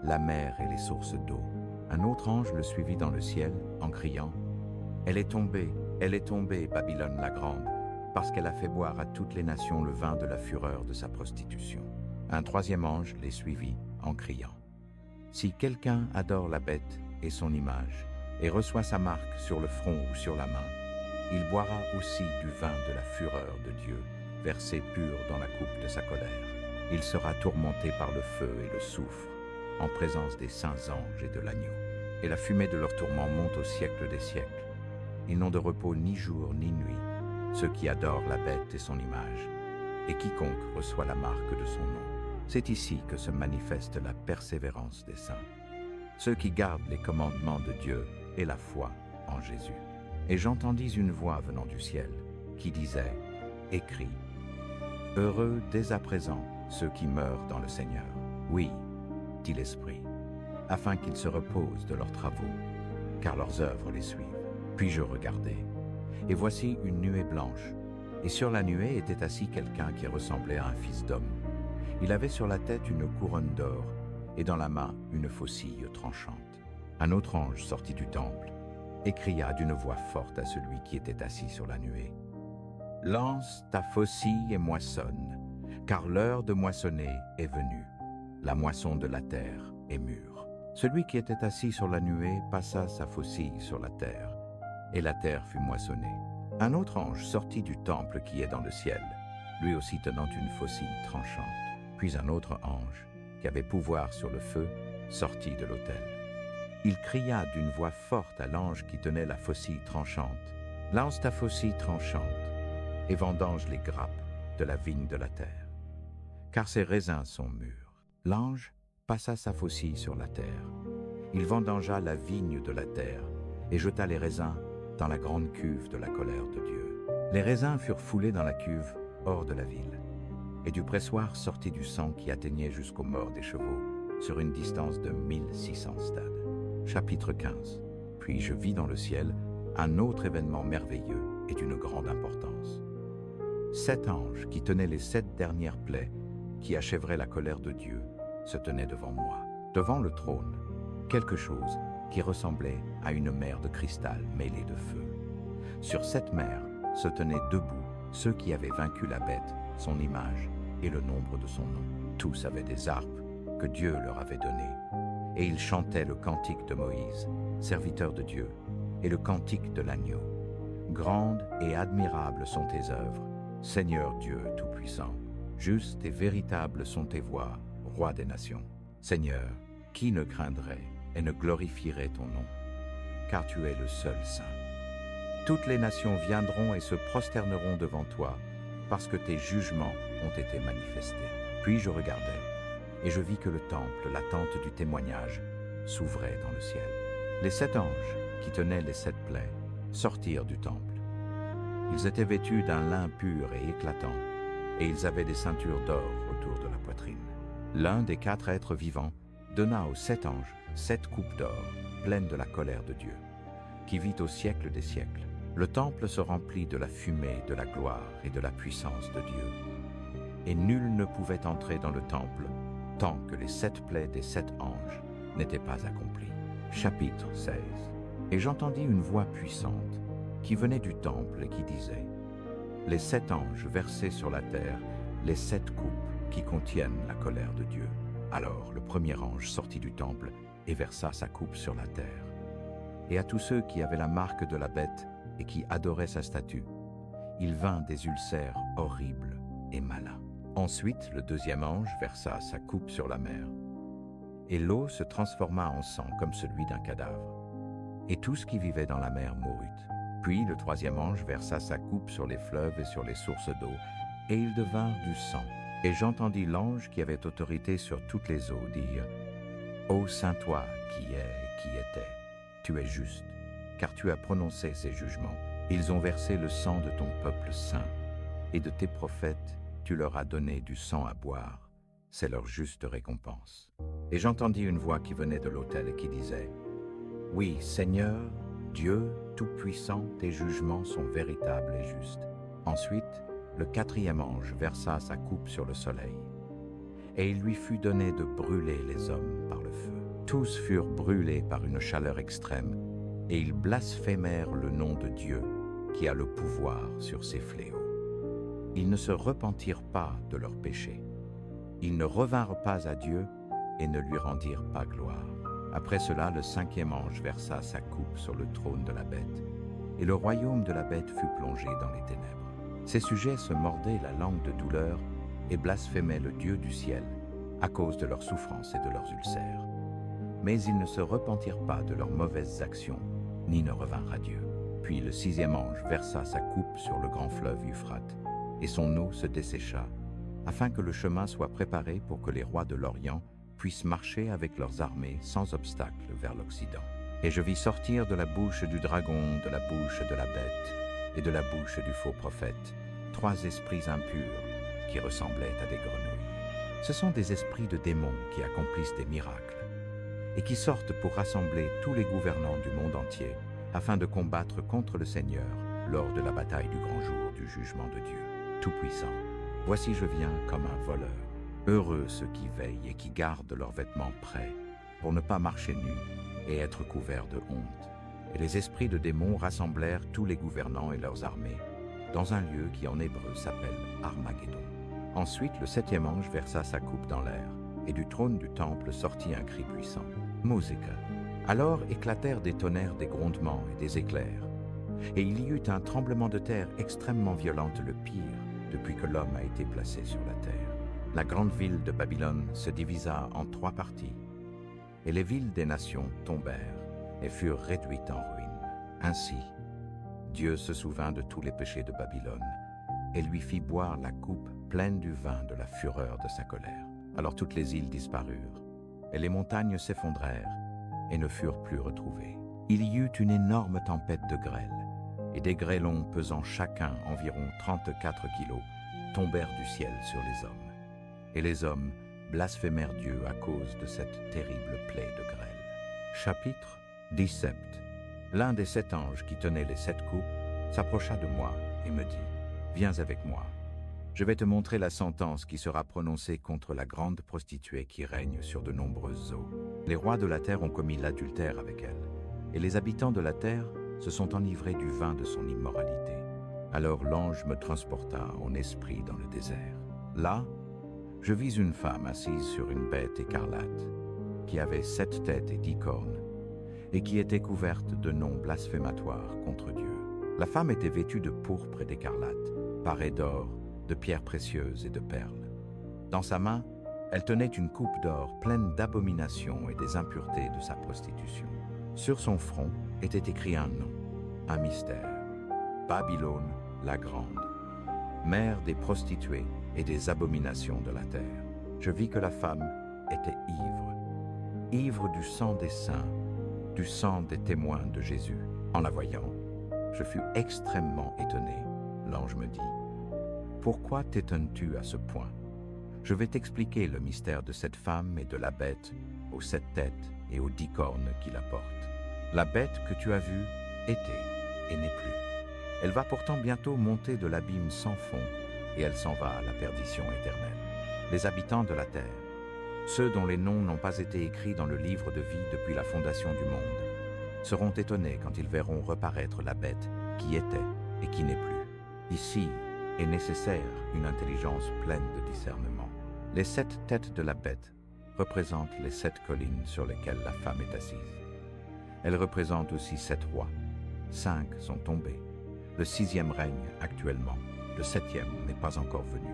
la mer et les sources d'eau. » Un autre ange le suivit dans le ciel en criant, « Elle est tombée, Babylone la grande, parce qu'elle a fait boire à toutes les nations le vin de la fureur de sa prostitution. » Un troisième ange les suivit en criant, « Si quelqu'un adore la bête et son image, et reçoit sa marque sur le front ou sur la main, il boira aussi du vin de la fureur de Dieu, versé pur dans la coupe de sa colère. Il sera tourmenté par le feu et le soufre, en présence des saints anges et de l'agneau. Et la fumée de leur tourment monte au siècle des siècles. Ils n'ont de repos ni jour ni nuit, ceux qui adorent la bête et son image, et quiconque reçoit la marque de son nom. C'est ici que se manifeste la persévérance des saints, ceux qui gardent les commandements de Dieu et la foi en Jésus. Et j'entendis une voix venant du ciel, qui disait, « Écris, heureux dès à présent ceux qui meurent dans le Seigneur. Oui, dit l'Esprit, afin qu'ils se reposent de leurs travaux, car leurs œuvres les suivent. » Puis je regardai, et voici une nuée blanche, et sur la nuée était assis quelqu'un qui ressemblait à un fils d'homme. Il avait sur la tête une couronne d'or, et dans la main une faucille tranchante. Un autre ange sortit du temple, et cria d'une voix forte à celui qui était assis sur la nuée, « Lance ta faucille et moissonne, car l'heure de moissonner est venue. La moisson de la terre est mûre. » Celui qui était assis sur la nuée passa sa faucille sur la terre, et la terre fut moissonnée. Un autre ange sortit du temple qui est dans le ciel, lui aussi tenant une faucille tranchante. Puis un autre ange, qui avait pouvoir sur le feu, sortit de l'autel. Il cria d'une voix forte à l'ange qui tenait la faucille tranchante, « Lance ta faucille tranchante, et vendange les grappes de la vigne de la terre, car ses raisins sont mûrs. » L'ange passa sa faucille sur la terre. Il vendangea la vigne de la terre et jeta les raisins dans la grande cuve de la colère de Dieu. Les raisins furent foulés dans la cuve hors de la ville, et du pressoir sortit du sang qui atteignait jusqu'aux morts des chevaux, sur une distance de 1600 stades. Chapitre 15. Puis je vis dans le ciel un autre événement merveilleux et d'une grande importance. 7 anges qui tenaient les 7 dernières plaies qui achèveraient la colère de Dieu se tenaient devant moi. Devant le trône, quelque chose qui ressemblait à une mer de cristal mêlée de feu. Sur cette mer se tenaient debout ceux qui avaient vaincu la bête, son image et le nombre de son nom. Tous avaient des harpes que Dieu leur avait données, et ils chantaient le cantique de Moïse, serviteur de Dieu, et le cantique de l'agneau. Grandes et admirables sont tes œuvres, Seigneur Dieu Tout-Puissant. Justes et véritables sont tes voies, Roi des nations. Seigneur, qui ne craindrait et ne glorifierait ton nom, car tu es le seul saint. Toutes les nations viendront et se prosterneront devant toi, parce que tes jugements ont été manifestés. Puis je regardai, et je vis que le temple, la tente du témoignage, s'ouvrait dans le ciel. Les 7 anges, qui tenaient les 7 plaies, sortirent du temple. Ils étaient vêtus d'un lin pur et éclatant, et ils avaient des ceintures d'or autour de la poitrine. L'un des 4 êtres vivants donna aux 7 anges 7 coupes d'or, pleines de la colère de Dieu, qui vit au siècle des siècles. Le temple se remplit de la fumée, de la gloire et de la puissance de Dieu. Et nul ne pouvait entrer dans le temple tant que les 7 plaies des 7 anges n'étaient pas accomplies. Chapitre 16. Et j'entendis une voix puissante qui venait du temple et qui disait, « Les 7 anges versaient sur la terre les 7 coupes qui contiennent la colère de Dieu. » Alors le premier ange sortit du temple et versa sa coupe sur la terre. Et à tous ceux qui avaient la marque de la bête et qui adoraient sa statue, il vint des ulcères horribles et malins. Ensuite, le deuxième ange versa sa coupe sur la mer, et l'eau se transforma en sang comme celui d'un cadavre, et tout ce qui vivait dans la mer mourut. Puis le troisième ange versa sa coupe sur les fleuves et sur les sources d'eau, et ils devinrent du sang. Et j'entendis l'ange qui avait autorité sur toutes les eaux dire, « Ô Saint toi qui es et qui étais, tu es juste, car tu as prononcé ces jugements. Ils ont versé le sang de ton peuple saint, et de tes prophètes tu leur as donné du sang à boire. C'est leur juste récompense. » Et j'entendis une voix qui venait de l'autel et qui disait, « Oui, Seigneur, Dieu Tout-Puissant, tes jugements sont véritables et justes. » Ensuite, le quatrième ange versa sa coupe sur le soleil, et il lui fut donné de brûler les hommes par le feu. Tous furent brûlés par une chaleur extrême, et ils blasphémèrent le nom de Dieu, qui a le pouvoir sur ces fléaux. Ils ne se repentirent pas de leurs péchés. Ils ne revinrent pas à Dieu et ne lui rendirent pas gloire. Après cela, le cinquième ange versa sa coupe sur le trône de la bête, et le royaume de la bête fut plongé dans les ténèbres. Ses sujets se mordaient la langue de douleur et blasphémaient le Dieu du ciel à cause de leurs souffrances et de leurs ulcères. Mais ils ne se repentirent pas de leurs mauvaises actions, ni ne revinrent à Dieu. Puis le sixième ange versa sa coupe sur le grand fleuve Euphrate, et son eau se dessécha, afin que le chemin soit préparé pour que les rois de l'Orient puissent marcher avec leurs armées sans obstacle vers l'Occident. Et je vis sortir de la bouche du dragon, de la bouche de la bête et de la bouche du faux prophète, 3 esprits impurs qui ressemblaient à des grenouilles. Ce sont des esprits de démons qui accomplissent des miracles et qui sortent pour rassembler tous les gouvernants du monde entier afin de combattre contre le Seigneur lors de la bataille du grand jour du jugement de Dieu Tout-Puissant. Voici je viens comme un voleur. Heureux ceux qui veillent et qui gardent leurs vêtements prêts pour ne pas marcher nus et être couverts de honte. Et les esprits de démons rassemblèrent tous les gouvernants et leurs armées dans un lieu qui en hébreu s'appelle Armageddon. Ensuite, le 7e ange versa sa coupe dans l'air, et du trône du temple sortit un cri puissant. Musica. Alors éclatèrent des tonnerres, des grondements et des éclairs. Et il y eut un tremblement de terre extrêmement violent, le pire depuis que l'homme a été placé sur la terre. La grande ville de Babylone se divisa en 3 parties, et les villes des nations tombèrent et furent réduites en ruines. Ainsi, Dieu se souvint de tous les péchés de Babylone et lui fit boire la coupe pleine du vin de la fureur de sa colère. Alors toutes les îles disparurent, et les montagnes s'effondrèrent et ne furent plus retrouvées. Il y eut une énorme tempête de grêle, et des grêlons pesant chacun environ 34 kilos tombèrent du ciel sur les hommes. Et les hommes blasphémèrent Dieu à cause de cette terrible plaie de grêle. Chapitre 17. L'un des 7 anges qui tenaient les 7 coupes s'approcha de moi et me dit « Viens avec moi. Je vais te montrer la sentence qui sera prononcée contre la grande prostituée qui règne sur de nombreuses eaux. Les rois de la terre ont commis l'adultère avec elle, et les habitants de la terre se sont enivrés du vin de son immoralité. Alors l'ange me transporta en esprit dans le désert. Là, je vis une femme assise sur une bête écarlate, qui avait 7 têtes et 10 cornes, et qui était couverte de noms blasphématoires contre Dieu. La femme était vêtue de pourpre et d'écarlate, parée d'or, de pierres précieuses et de perles. Dans sa main, elle tenait une coupe d'or pleine d'abominations et des impuretés de sa prostitution. Sur son front était écrit un nom, un mystère. Babylone la grande, mère des prostituées et des abominations de la terre. Je vis que la femme était ivre du sang des saints, du sang des témoins de Jésus. En la voyant, je fus extrêmement étonné. L'ange me dit « Pourquoi t'étonnes-tu à ce point? Je vais t'expliquer le mystère de cette femme et de la bête aux 7 têtes et aux 10 cornes qui la portent. La bête que tu as vue était et n'est plus. Elle va pourtant bientôt monter de l'abîme sans fond, et elle s'en va à la perdition éternelle. Les habitants de la terre, ceux dont les noms n'ont pas été écrits dans le livre de vie depuis la fondation du monde, seront étonnés quand ils verront reparaître la bête qui était et qui n'est plus. Ici est nécessaire une intelligence pleine de discernement. Les 7 têtes de la bête représentent les 7 collines sur lesquelles la femme est assise. Elles représentent aussi 7 rois. 5 sont tombés. Le 6e règne actuellement. Le 7e n'est pas encore venu.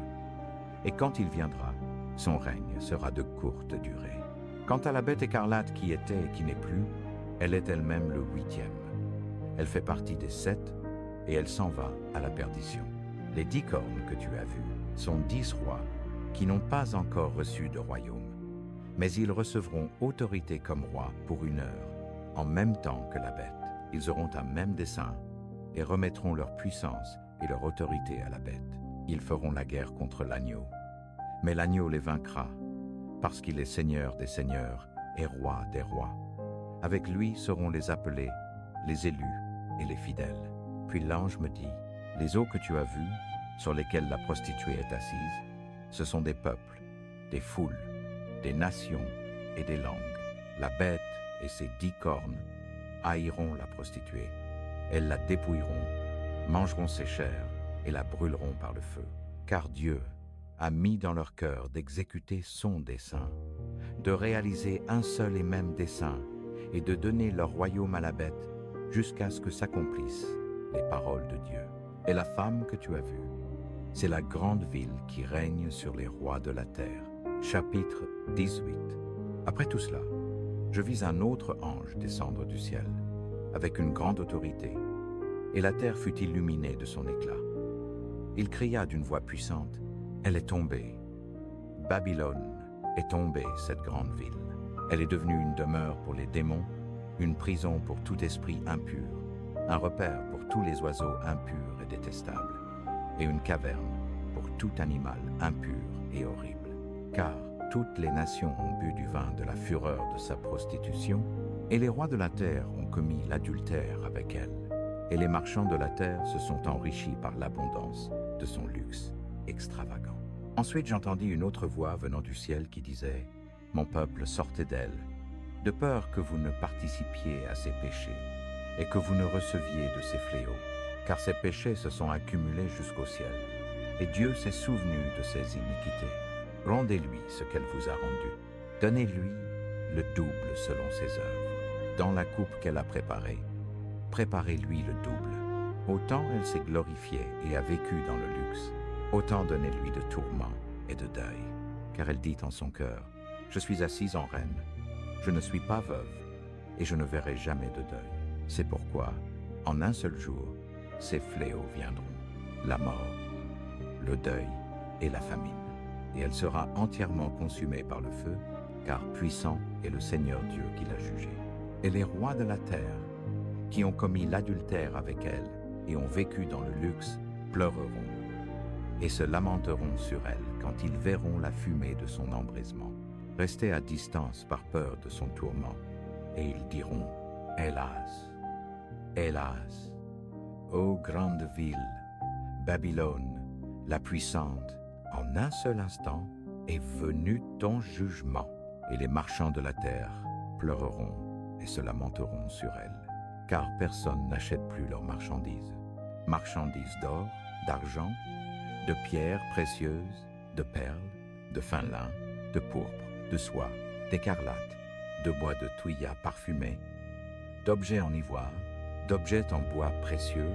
Et quand il viendra, son règne sera de courte durée. Quant à la bête écarlate qui était et qui n'est plus, elle est elle-même le 8e. Elle fait partie des 7 et elle s'en va à la perdition. Les 10 cornes que tu as vues sont 10 rois qui n'ont pas encore reçu de royaume, mais ils recevront autorité comme rois pour 1 heure, en même temps que la bête. Ils auront un même dessein et remettront leur puissance et leur autorité à la bête. Ils feront la guerre contre l'agneau, mais l'agneau les vaincra, parce qu'il est Seigneur des seigneurs et Roi des rois. Avec lui seront les appelés, les élus et les fidèles. Puis l'ange me dit, les eaux que tu as vues, sur lesquelles la prostituée est assise, ce sont des peuples, des foules, des nations et des langues. La bête et ses 10 cornes haïront la prostituée. Elles la dépouilleront, mangeront ses chairs et la brûleront par le feu. Car Dieu a mis dans leur cœur d'exécuter son dessein, de réaliser un seul et même dessein et de donner leur royaume à la bête jusqu'à ce que s'accomplissent les paroles de Dieu. Et la femme que tu as vue, c'est la grande ville qui règne sur les rois de la terre. Chapitre 18. Après tout cela, je vis un autre ange descendre du ciel, avec une grande autorité, et la terre fut illuminée de son éclat. Il cria d'une voix puissante, « Elle est tombée. Babylone est tombée, cette grande ville. Elle est devenue une demeure pour les démons une prison pour tout esprit impur, un repère pour tous les oiseaux impurs et détestables, et une caverne pour tout animal impur et horrible. Car toutes les nations ont bu du vin de la fureur de sa prostitution, et les rois de la terre ont commis l'adultère avec elle, et les marchands de la terre se sont enrichis par l'abondance de son luxe extravagant. Ensuite j'entendis une autre voix venant du ciel qui disait « Mon peuple, sortez d'elle, de peur que vous ne participiez à ses péchés, et que vous ne receviez de ses fléaux, car ses péchés se sont accumulés jusqu'au ciel, et Dieu s'est souvenu de ses iniquités. Rendez-lui ce qu'elle vous a rendu. Donnez-lui le double selon ses œuvres. Dans la coupe qu'elle a préparée, préparez-lui le double. Autant elle s'est glorifiée et a vécu dans le luxe, autant donnez-lui de tourments et de deuil. Car elle dit en son cœur, je suis assise en reine, je ne suis pas veuve, et je ne verrai jamais de deuil. C'est pourquoi, en un seul jour, ces fléaux viendront, la mort, le deuil et la famine. Et elle sera entièrement consumée par le feu, car puissant est le Seigneur Dieu qui l'a jugée. Et les rois de la terre, qui ont commis l'adultère avec elle et ont vécu dans le luxe, pleureront et se lamenteront sur elle quand ils verront la fumée de son embrasement. Restez à distance par peur de son tourment, et ils diront, hélas, hélas, ô grande ville, Babylone, la puissante, en un seul instant est venu ton jugement, et les marchands de la terre pleureront et se lamenteront sur elle, car personne n'achète plus leurs marchandises. Marchandises d'or, d'argent, de pierres précieuses, de perles, de fin lin, de pourpre, de soie, d'écarlate, de bois de thuya parfumé, d'objets en ivoire, d'objets en bois précieux,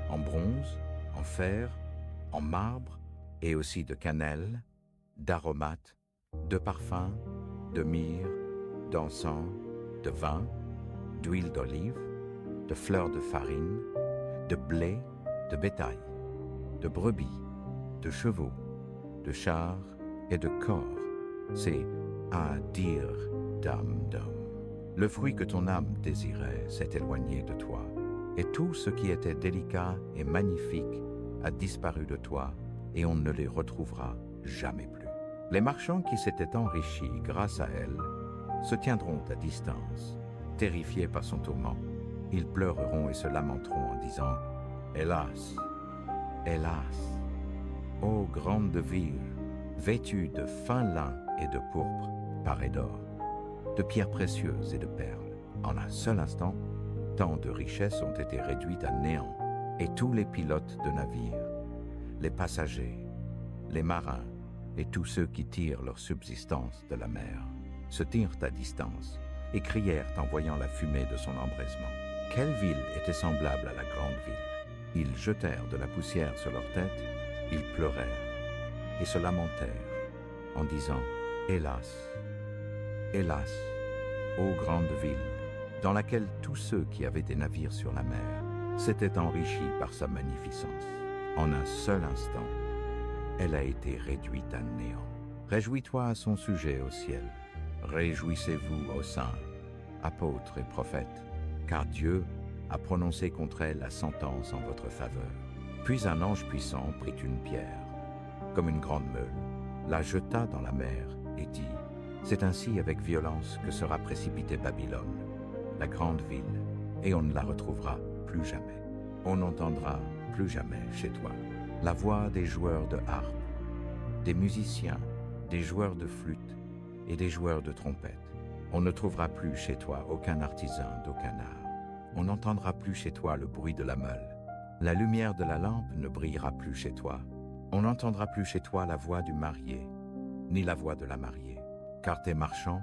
en bronze, en fer, en marbre, et aussi de cannelle, d'aromates, de parfums, de myrrhe, d'encens, de vin, d'huile d'olive, de fleurs de farine, de blé, de bétail, de brebis, de chevaux, de chars et de corps. C'est à dire d'âme d'homme. Le fruit que ton âme désirait s'est éloigné de toi, et tout ce qui était délicat et magnifique a disparu de toi, et on ne les retrouvera jamais plus. Les marchands qui s'étaient enrichis grâce à elle se tiendront à distance, terrifiés par son tourment. Ils pleureront et se lamenteront en disant « Hélas, hélas, ô grande ville, vêtue de fin lin et de pourpre, parée d'or, de pierres précieuses et de perles. En un seul instant, tant de richesses ont été réduites à néant, et tous les pilotes de navires, les passagers, les marins et tous ceux qui tirent leur subsistance de la mer se tinrent à distance et crièrent en voyant la fumée de son embrasement. Quelle ville était semblable à la grande ville? Ils jetèrent de la poussière sur leur tête, ils pleurèrent et se lamentèrent en disant « Hélas, hélas, ô grande ville, dans laquelle tous ceux qui avaient des navires sur la mer s'étaient enrichis par sa magnificence. En un seul instant, elle a été réduite à néant. Réjouis-toi à son sujet au ciel. Réjouissez-vous aux saints, apôtres et prophètes, car Dieu a prononcé contre elle la sentence en votre faveur. Puis un ange puissant prit une pierre, comme une grande meule, la jeta dans la mer et dit, c'est ainsi avec violence que sera précipitée Babylone, la grande ville, et on ne la retrouvera plus jamais. On n'entendra plus jamais chez toi la voix des joueurs de harpe, des musiciens, des joueurs de flûte et des joueurs de trompette. On ne trouvera plus chez toi aucun artisan d'aucun art. On n'entendra plus chez toi le bruit de la meule. La lumière de la lampe ne brillera plus chez toi. On n'entendra plus chez toi la voix du marié, ni la voix de la mariée, car tes marchands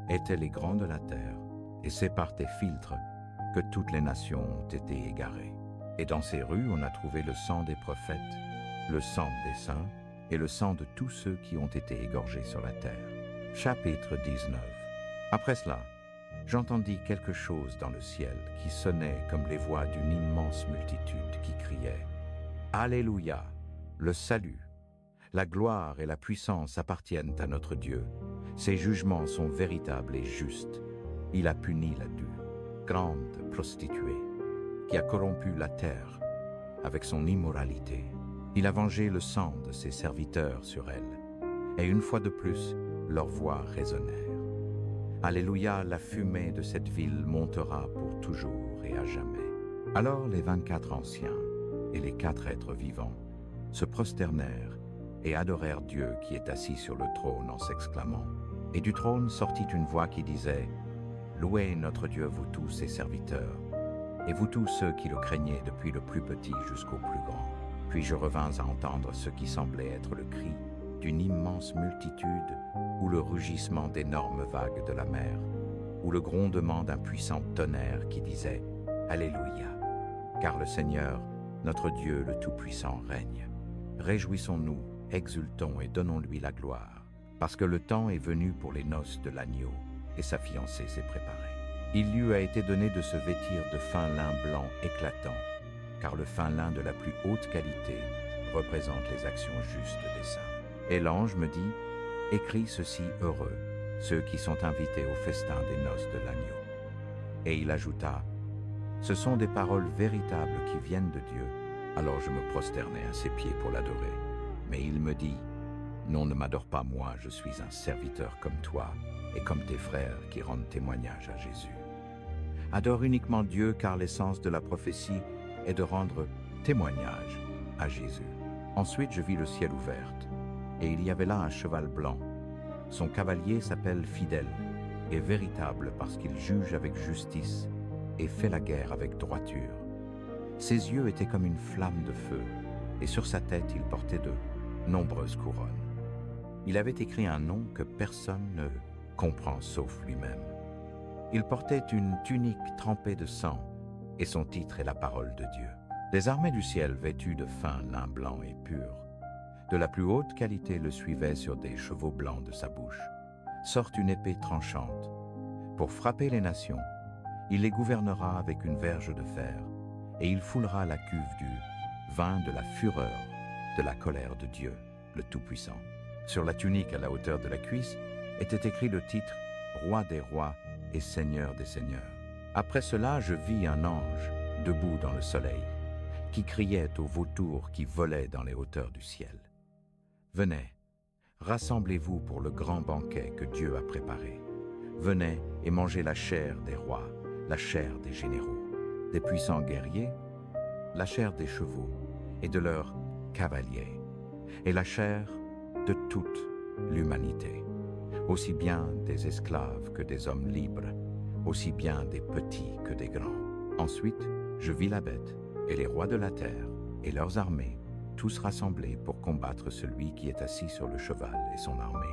étaient les grands de la terre, et c'est par tes filtres que toutes les nations ont été égarées. Et dans ces rues, on a trouvé le sang des prophètes, le sang des saints et le sang de tous ceux qui ont été égorgés sur la terre. Chapitre 19. Après cela, j'entendis quelque chose dans le ciel qui sonnait comme les voix d'une immense multitude qui criait « Alléluia, le salut, la gloire et la puissance appartiennent à notre Dieu. Ses jugements sont véritables et justes. Il a puni la due. grande prostituée, qui a corrompu la terre avec son immoralité. Il a vengé le sang de ses serviteurs sur elle, et une fois de plus, leurs voix résonnèrent. Alléluia, la fumée de cette ville montera pour toujours et à jamais. Alors les 24 anciens et les 4 êtres vivants se prosternèrent et adorèrent Dieu qui est assis sur le trône en s'exclamant. Et du trône sortit une voix qui disait « Louez notre Dieu, vous tous ses serviteurs, et vous tous ceux qui le craignez depuis le plus petit jusqu'au plus grand. » Puis je revins à entendre ce qui semblait être le cri d'une immense multitude, ou le rugissement d'énormes vagues de la mer, ou le grondement d'un puissant tonnerre qui disait « Alléluia, car le Seigneur, notre Dieu le Tout-Puissant règne. Réjouissons-nous, exultons et donnons-lui la gloire, parce que le temps est venu pour les noces de l'agneau, et sa fiancée s'est préparée. Il lui a été donné de se vêtir de fin lin blanc éclatant, car le fin lin de la plus haute qualité représente les actions justes des saints. Et l'ange me dit, écris ceci heureux, ceux qui sont invités au festin des noces de l'agneau. Et il ajouta, ce sont des paroles véritables qui viennent de Dieu. Alors je me prosternai à ses pieds pour l'adorer. Mais il me dit, non, ne m'adore pas moi, je suis un serviteur comme toi et comme tes frères qui rendent témoignage à Jésus. Adore uniquement Dieu, car l'essence de la prophétie est de rendre témoignage à Jésus. Ensuite je vis le ciel ouvert, et il y avait là un cheval blanc. Son cavalier s'appelle Fidèle et véritable parce qu'il juge avec justice et fait la guerre avec droiture. Ses yeux étaient comme une flamme de feu, et sur sa tête il portait de nombreuses couronnes. Il avait écrit un nom que personne ne comprend sauf lui-même. Il portait une tunique trempée de sang, et son titre est la parole de Dieu. Les armées du ciel, vêtues de fin lin blanc et pur, de la plus haute qualité, le suivaient sur des chevaux blancs de sa bouche. Sortent une épée tranchante. Pour frapper les nations, il les gouvernera avec une verge de fer, et il foulera la cuve du vin de la fureur, de la colère de Dieu, le Tout-Puissant. Sur la tunique à la hauteur de la cuisse était écrit le titre « Roi des rois et Seigneur des seigneurs ». Après cela, je vis un ange, debout dans le soleil, qui criait aux vautours qui volaient dans les hauteurs du ciel. Venez, rassemblez-vous pour le grand banquet que Dieu a préparé. Venez et mangez la chair des rois, la chair des généraux, des puissants guerriers, la chair des chevaux et de leurs cavaliers, et la chair de toute l'humanité, aussi bien des esclaves que des hommes libres, aussi bien des petits que des grands. Ensuite, je vis la bête et les rois de la terre et leurs armées, tous rassemblés pour combattre celui qui est assis sur le cheval et son armée.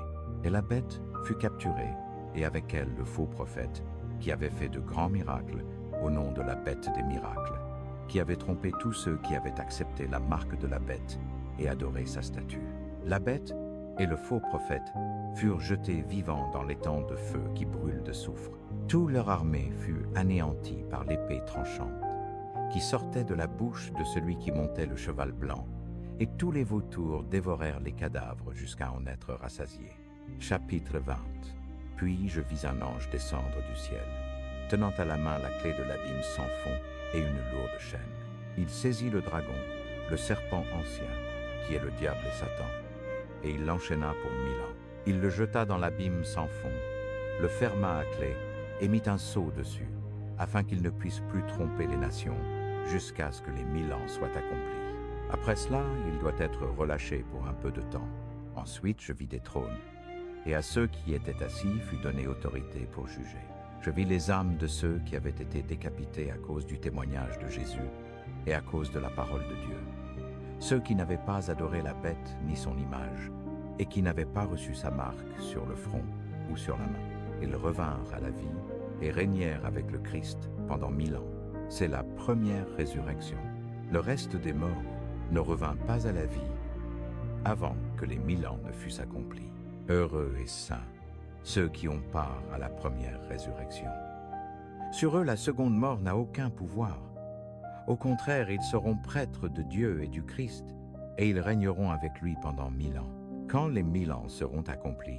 Et la bête fut capturée, et avec elle le faux prophète, qui avait fait de grands miracles au nom de la bête des miracles, qui avait trompé tous ceux qui avaient accepté la marque de la bête et adoré sa statue. La bête et le faux prophète furent jetés vivants dans l'étang de feu qui brûle de soufre. Toute leur armée fut anéantie par l'épée tranchante, qui sortait de la bouche de celui qui montait le cheval blanc, et tous les vautours dévorèrent les cadavres jusqu'à en être rassasiés. Chapitre 20. Puis je vis un ange descendre du ciel, tenant à la main la clé de l'abîme sans fond et une lourde chaîne. Il saisit le dragon, le serpent ancien, qui est le diable et Satan, et il l'enchaîna pour 1000 ans. Il le jeta dans l'abîme sans fond, le ferma à clé et mit un sceau dessus, afin qu'il ne puisse plus tromper les nations, jusqu'à ce que les 1000 ans soient accomplis. Après cela, il doit être relâché pour un peu de temps. Ensuite, je vis des trônes, et à ceux qui étaient assis fut donnée autorité pour juger. Je vis les âmes de ceux qui avaient été décapités à cause du témoignage de Jésus et à cause de la parole de Dieu. Ceux qui n'avaient pas adoré la bête ni son image, et qui n'avaient pas reçu sa marque sur le front ou sur la main. Ils revinrent à la vie et régnèrent avec le Christ pendant 1000 ans. C'est la première résurrection. Le reste des morts ne revint pas à la vie avant que les 1000 ans ne fussent accomplis. Heureux et saints, ceux qui ont part à la première résurrection. Sur eux, la seconde mort n'a aucun pouvoir. Au contraire, ils seront prêtres de Dieu et du Christ, et ils régneront avec lui pendant 1000 ans. Quand les 1000 ans seront accomplis,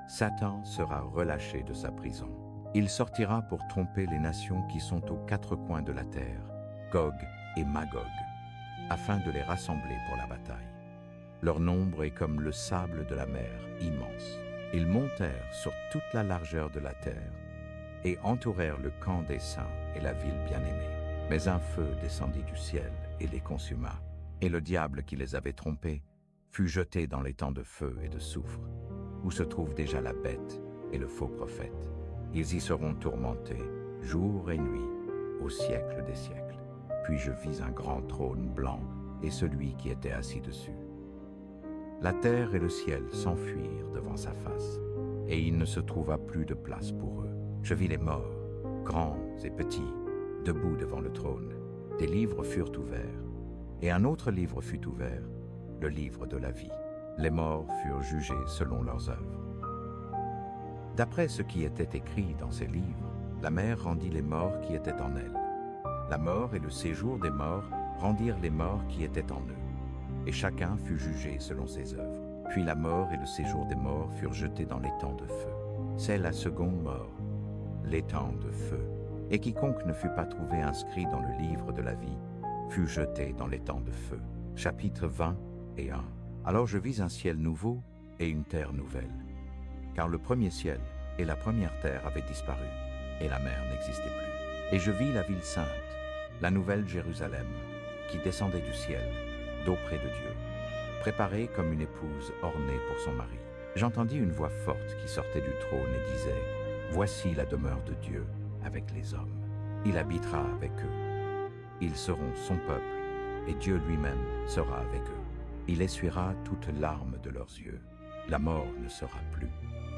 Satan sera relâché de sa prison. Il sortira pour tromper les nations qui sont aux quatre coins de la terre, Gog et Magog, afin de les rassembler pour la bataille. Leur nombre est comme le sable de la mer, immense. Ils montèrent sur toute la largeur de la terre et entourèrent le camp des saints et la ville bien-aimée. Mais un feu descendit du ciel et les consuma, et le diable qui les avait trompés fut jeté dans l'étang de feu et de soufre, où se trouve déjà la bête et le faux prophète. Ils y seront tourmentés, jour et nuit, au siècle des siècles. Puis je vis un grand trône blanc et celui qui était assis dessus. La terre et le ciel s'enfuirent devant sa face, et il ne se trouva plus de place pour eux. Je vis les morts, grands et petits, debout devant le trône. Des livres furent ouverts, et un autre livre fut ouvert, le livre de la vie. Les morts furent jugés selon leurs œuvres. D'après ce qui était écrit dans ces livres, la mer rendit les morts qui étaient en elle. La mort et le séjour des morts rendirent les morts qui étaient en eux. Et chacun fut jugé selon ses œuvres. Puis la mort et le séjour des morts furent jetés dans l'étang de feu. C'est la seconde mort, l'étang de feu. Et quiconque ne fut pas trouvé inscrit dans le livre de la vie fut jeté dans l'étang de feu. Chapitre 20 et 1. Alors je vis un ciel nouveau et une terre nouvelle. Car le premier ciel et la première terre avaient disparu, et la mer n'existait plus. Et je vis la ville sainte, la nouvelle Jérusalem, qui descendait du ciel, d'auprès de Dieu, préparée comme une épouse ornée pour son mari. J'entendis une voix forte qui sortait du trône et disait « Voici la demeure de Dieu avec les hommes. Il habitera avec eux. Ils seront son peuple, et Dieu lui-même sera avec eux. Il essuiera toute larme de leurs yeux. La mort ne sera plus.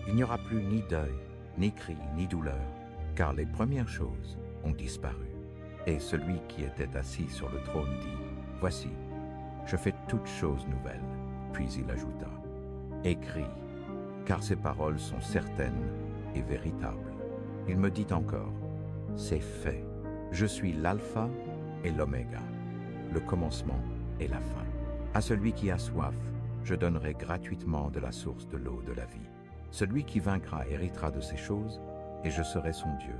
Il n'y aura plus ni deuil, ni cri, ni douleur, car les premières choses ont disparu. » Et celui qui était assis sur le trône dit « Voici, je fais toutes choses nouvelles. » Puis il ajouta « Écris, car ces paroles sont certaines et véritables. » Il me dit encore « C'est fait. Je suis l'alpha et l'oméga, le commencement et la fin. À celui qui a soif, je donnerai gratuitement de la source de l'eau de la vie. Celui qui vaincra héritera de ces choses, et je serai son Dieu,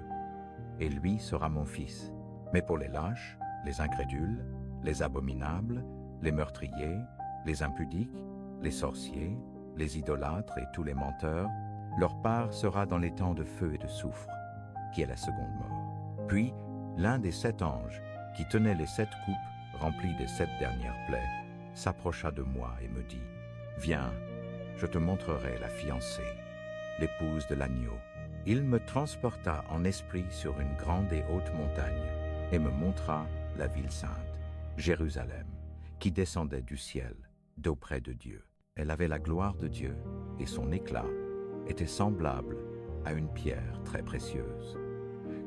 et lui sera mon fils. Mais pour les lâches, les incrédules, les abominables, les meurtriers, les impudiques, les sorciers, les idolâtres et tous les menteurs, leur part sera dans les temps de feu et de soufre, qui est la seconde mort. Puis, l'un des 7 anges, qui tenait les 7 coupes remplies des 7 dernières plaies, s'approcha de moi et me dit « Viens, je te montrerai la fiancée, l'épouse de l'agneau. » Il me transporta en esprit sur une grande et haute montagne, et me montra la ville sainte, Jérusalem, qui descendait du ciel, d'auprès de Dieu. Elle avait la gloire de Dieu, et son éclat était semblable à une pierre très précieuse.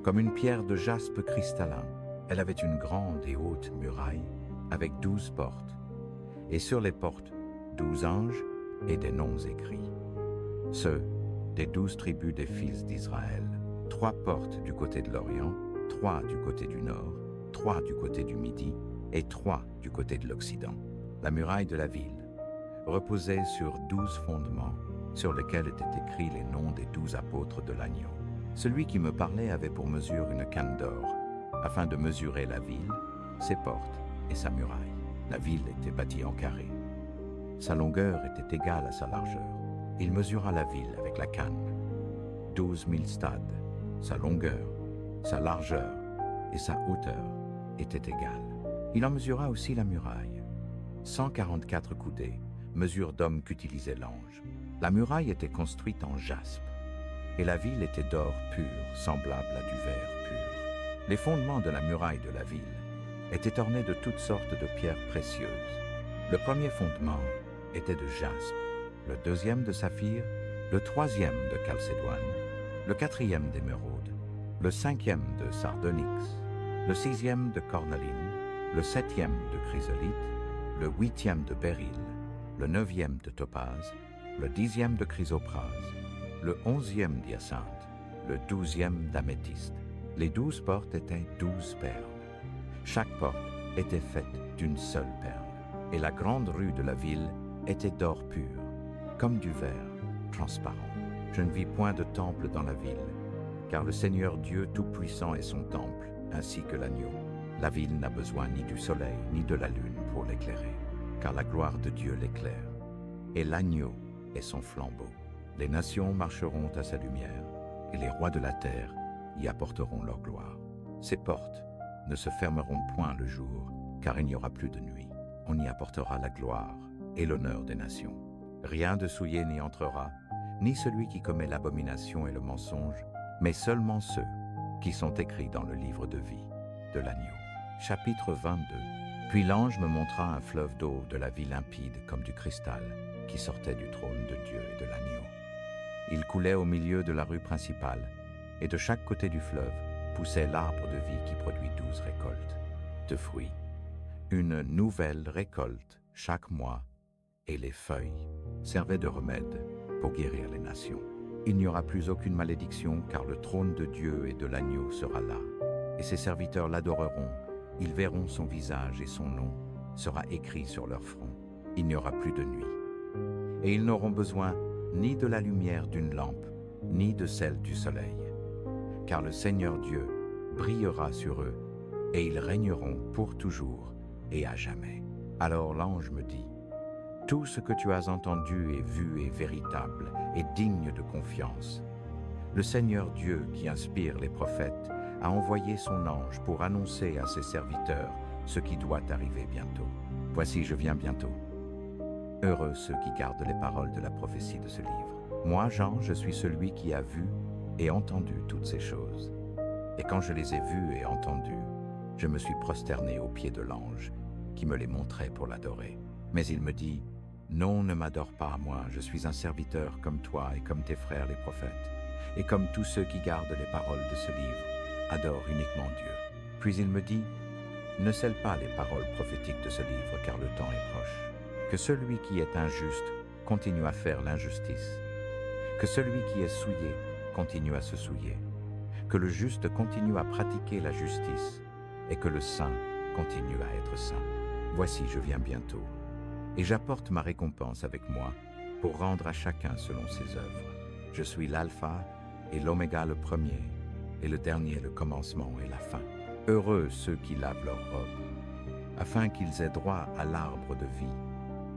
Comme une pierre de jaspe cristallin, elle avait une grande et haute muraille, avec 12 portes, et sur les portes 12 anges et des noms écrits. Ceux des 12 tribus des fils d'Israël, 3 portes du côté de l'Orient, 3 du côté du Nord, 3 du côté du Midi, et 3 du côté de l'Occident. La muraille de la ville reposait sur 12 fondements, sur lesquels étaient écrits les noms des 12 apôtres de l'agneau. Celui qui me parlait avait pour mesure une canne d'or, afin de mesurer la ville, ses portes et sa muraille. La ville était bâtie en carré. Sa longueur était égale à sa largeur. Il mesura la ville avec la canne. 12 000 stades. Sa longueur, sa largeur et sa hauteur étaient égales. Il en mesura aussi la muraille. 144 coudées, mesure d'homme qu'utilisait l'ange. La muraille était construite en jaspe, et la ville était d'or pur, semblable à du verre pur. Les fondements de la muraille de la ville étaient ornés de toutes sortes de pierres précieuses. Le premier fondement était de jaspe, le deuxième de saphir, le troisième de chalcédoine, le quatrième d'émeraude, le cinquième de sardonyx, le sixième de cornaline, le septième de chrysolite, le huitième de béryl, le neuvième de topaze, le 10e de chrysoprase, le 11e d'hyacinthe, le 12e d'améthyste. Les 12 portes étaient 12 perles. Chaque porte était faite d'une seule perle. Et la grande rue de la ville était d'or pur, comme du verre transparent. Je ne vis point de temple dans la ville, car le Seigneur Dieu Tout-Puissant est son temple, ainsi que l'agneau. La ville n'a besoin ni du soleil ni de la lune pour l'éclairer, car la gloire de Dieu l'éclaire, et l'agneau est son flambeau. Les nations marcheront à sa lumière, et les rois de la terre y apporteront leur gloire. Ses portes ne se fermeront point le jour, car il n'y aura plus de nuit. On y apportera la gloire et l'honneur des nations. Rien de souillé n'y entrera, ni celui qui commet l'abomination et le mensonge, mais seulement ceux qui sont écrits dans le livre de vie de l'agneau. Chapitre 22. Puis l'ange me montra un fleuve d'eau de la vie limpide comme du cristal, qui sortait du trône de Dieu et de l'agneau. Il coulait au milieu de la rue principale, et de chaque côté du fleuve poussait l'arbre de vie qui produit 12 récoltes de fruits. Une nouvelle récolte chaque mois, et les feuilles servaient de remède pour guérir les nations. Il n'y aura plus aucune malédiction, car le trône de Dieu et de l'agneau sera là, et ses serviteurs l'adoreront. Ils verront son visage et son nom sera écrit sur leur front. Il n'y aura plus de nuit. Et ils n'auront besoin ni de la lumière d'une lampe, ni de celle du soleil, car le Seigneur Dieu brillera sur eux, et ils régneront pour toujours et à jamais. Alors l'ange me dit: tout ce que tu as entendu et vu est véritable et digne de confiance. Le Seigneur Dieu, qui inspire les prophètes, a envoyé son ange pour annoncer à ses serviteurs ce qui doit arriver bientôt. Voici, je viens bientôt. Heureux ceux qui gardent les paroles de la prophétie de ce livre. Moi, Jean, je suis celui qui a vu et entendu toutes ces choses. Et quand je les ai vues et entendues, je me suis prosterné aux pieds de l'ange qui me les montrait pour l'adorer. Mais il me dit: non, ne m'adore pas, moi, je suis un serviteur comme toi et comme tes frères les prophètes, et comme tous ceux qui gardent les paroles de ce livre. Adore uniquement Dieu. Puis il me dit: ne scelle pas les paroles prophétiques de ce livre, car le temps est proche. Que celui qui est injuste continue à faire l'injustice. Que celui qui est souillé continue à se souiller. Que le juste continue à pratiquer la justice, et que le saint continue à être saint. Voici, je viens bientôt, et j'apporte ma récompense avec moi pour rendre à chacun selon ses œuvres. Je suis l'alpha et l'oméga, le premier, et le dernier, le commencement et la fin. Heureux ceux qui lavent leurs robes, afin qu'ils aient droit à l'arbre de vie,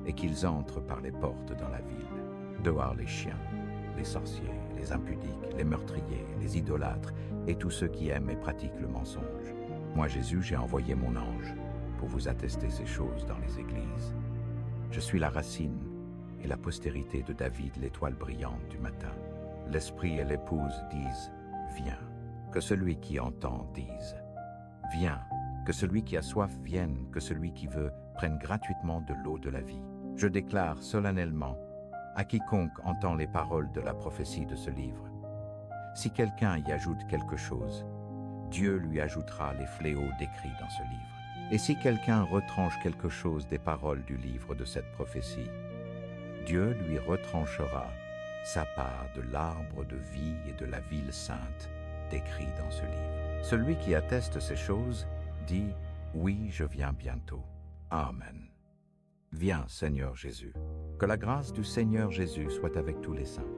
et qu'ils entrent par les portes dans la ville. Dehors les chiens, les sorciers, les impudiques, les meurtriers, les idolâtres, et tous ceux qui aiment et pratiquent le mensonge. Moi, Jésus, j'ai envoyé mon ange pour vous attester ces choses dans les églises. Je suis la racine et la postérité de David, l'étoile brillante du matin. L'esprit et l'épouse disent: viens. Que celui qui entend dise: viens. Que celui qui a soif vienne, que celui qui veut prenne gratuitement de l'eau de la vie. Je déclare solennellement à quiconque entend les paroles de la prophétie de ce livre: si quelqu'un y ajoute quelque chose, Dieu lui ajoutera les fléaux décrits dans ce livre. Et si quelqu'un retranche quelque chose des paroles du livre de cette prophétie, Dieu lui retranchera sa part de l'arbre de vie et de la ville sainte décrits dans ce livre. Celui qui atteste ces choses dit: oui, je viens bientôt. Amen. Viens, Seigneur Jésus. Que la grâce du Seigneur Jésus soit avec tous les saints.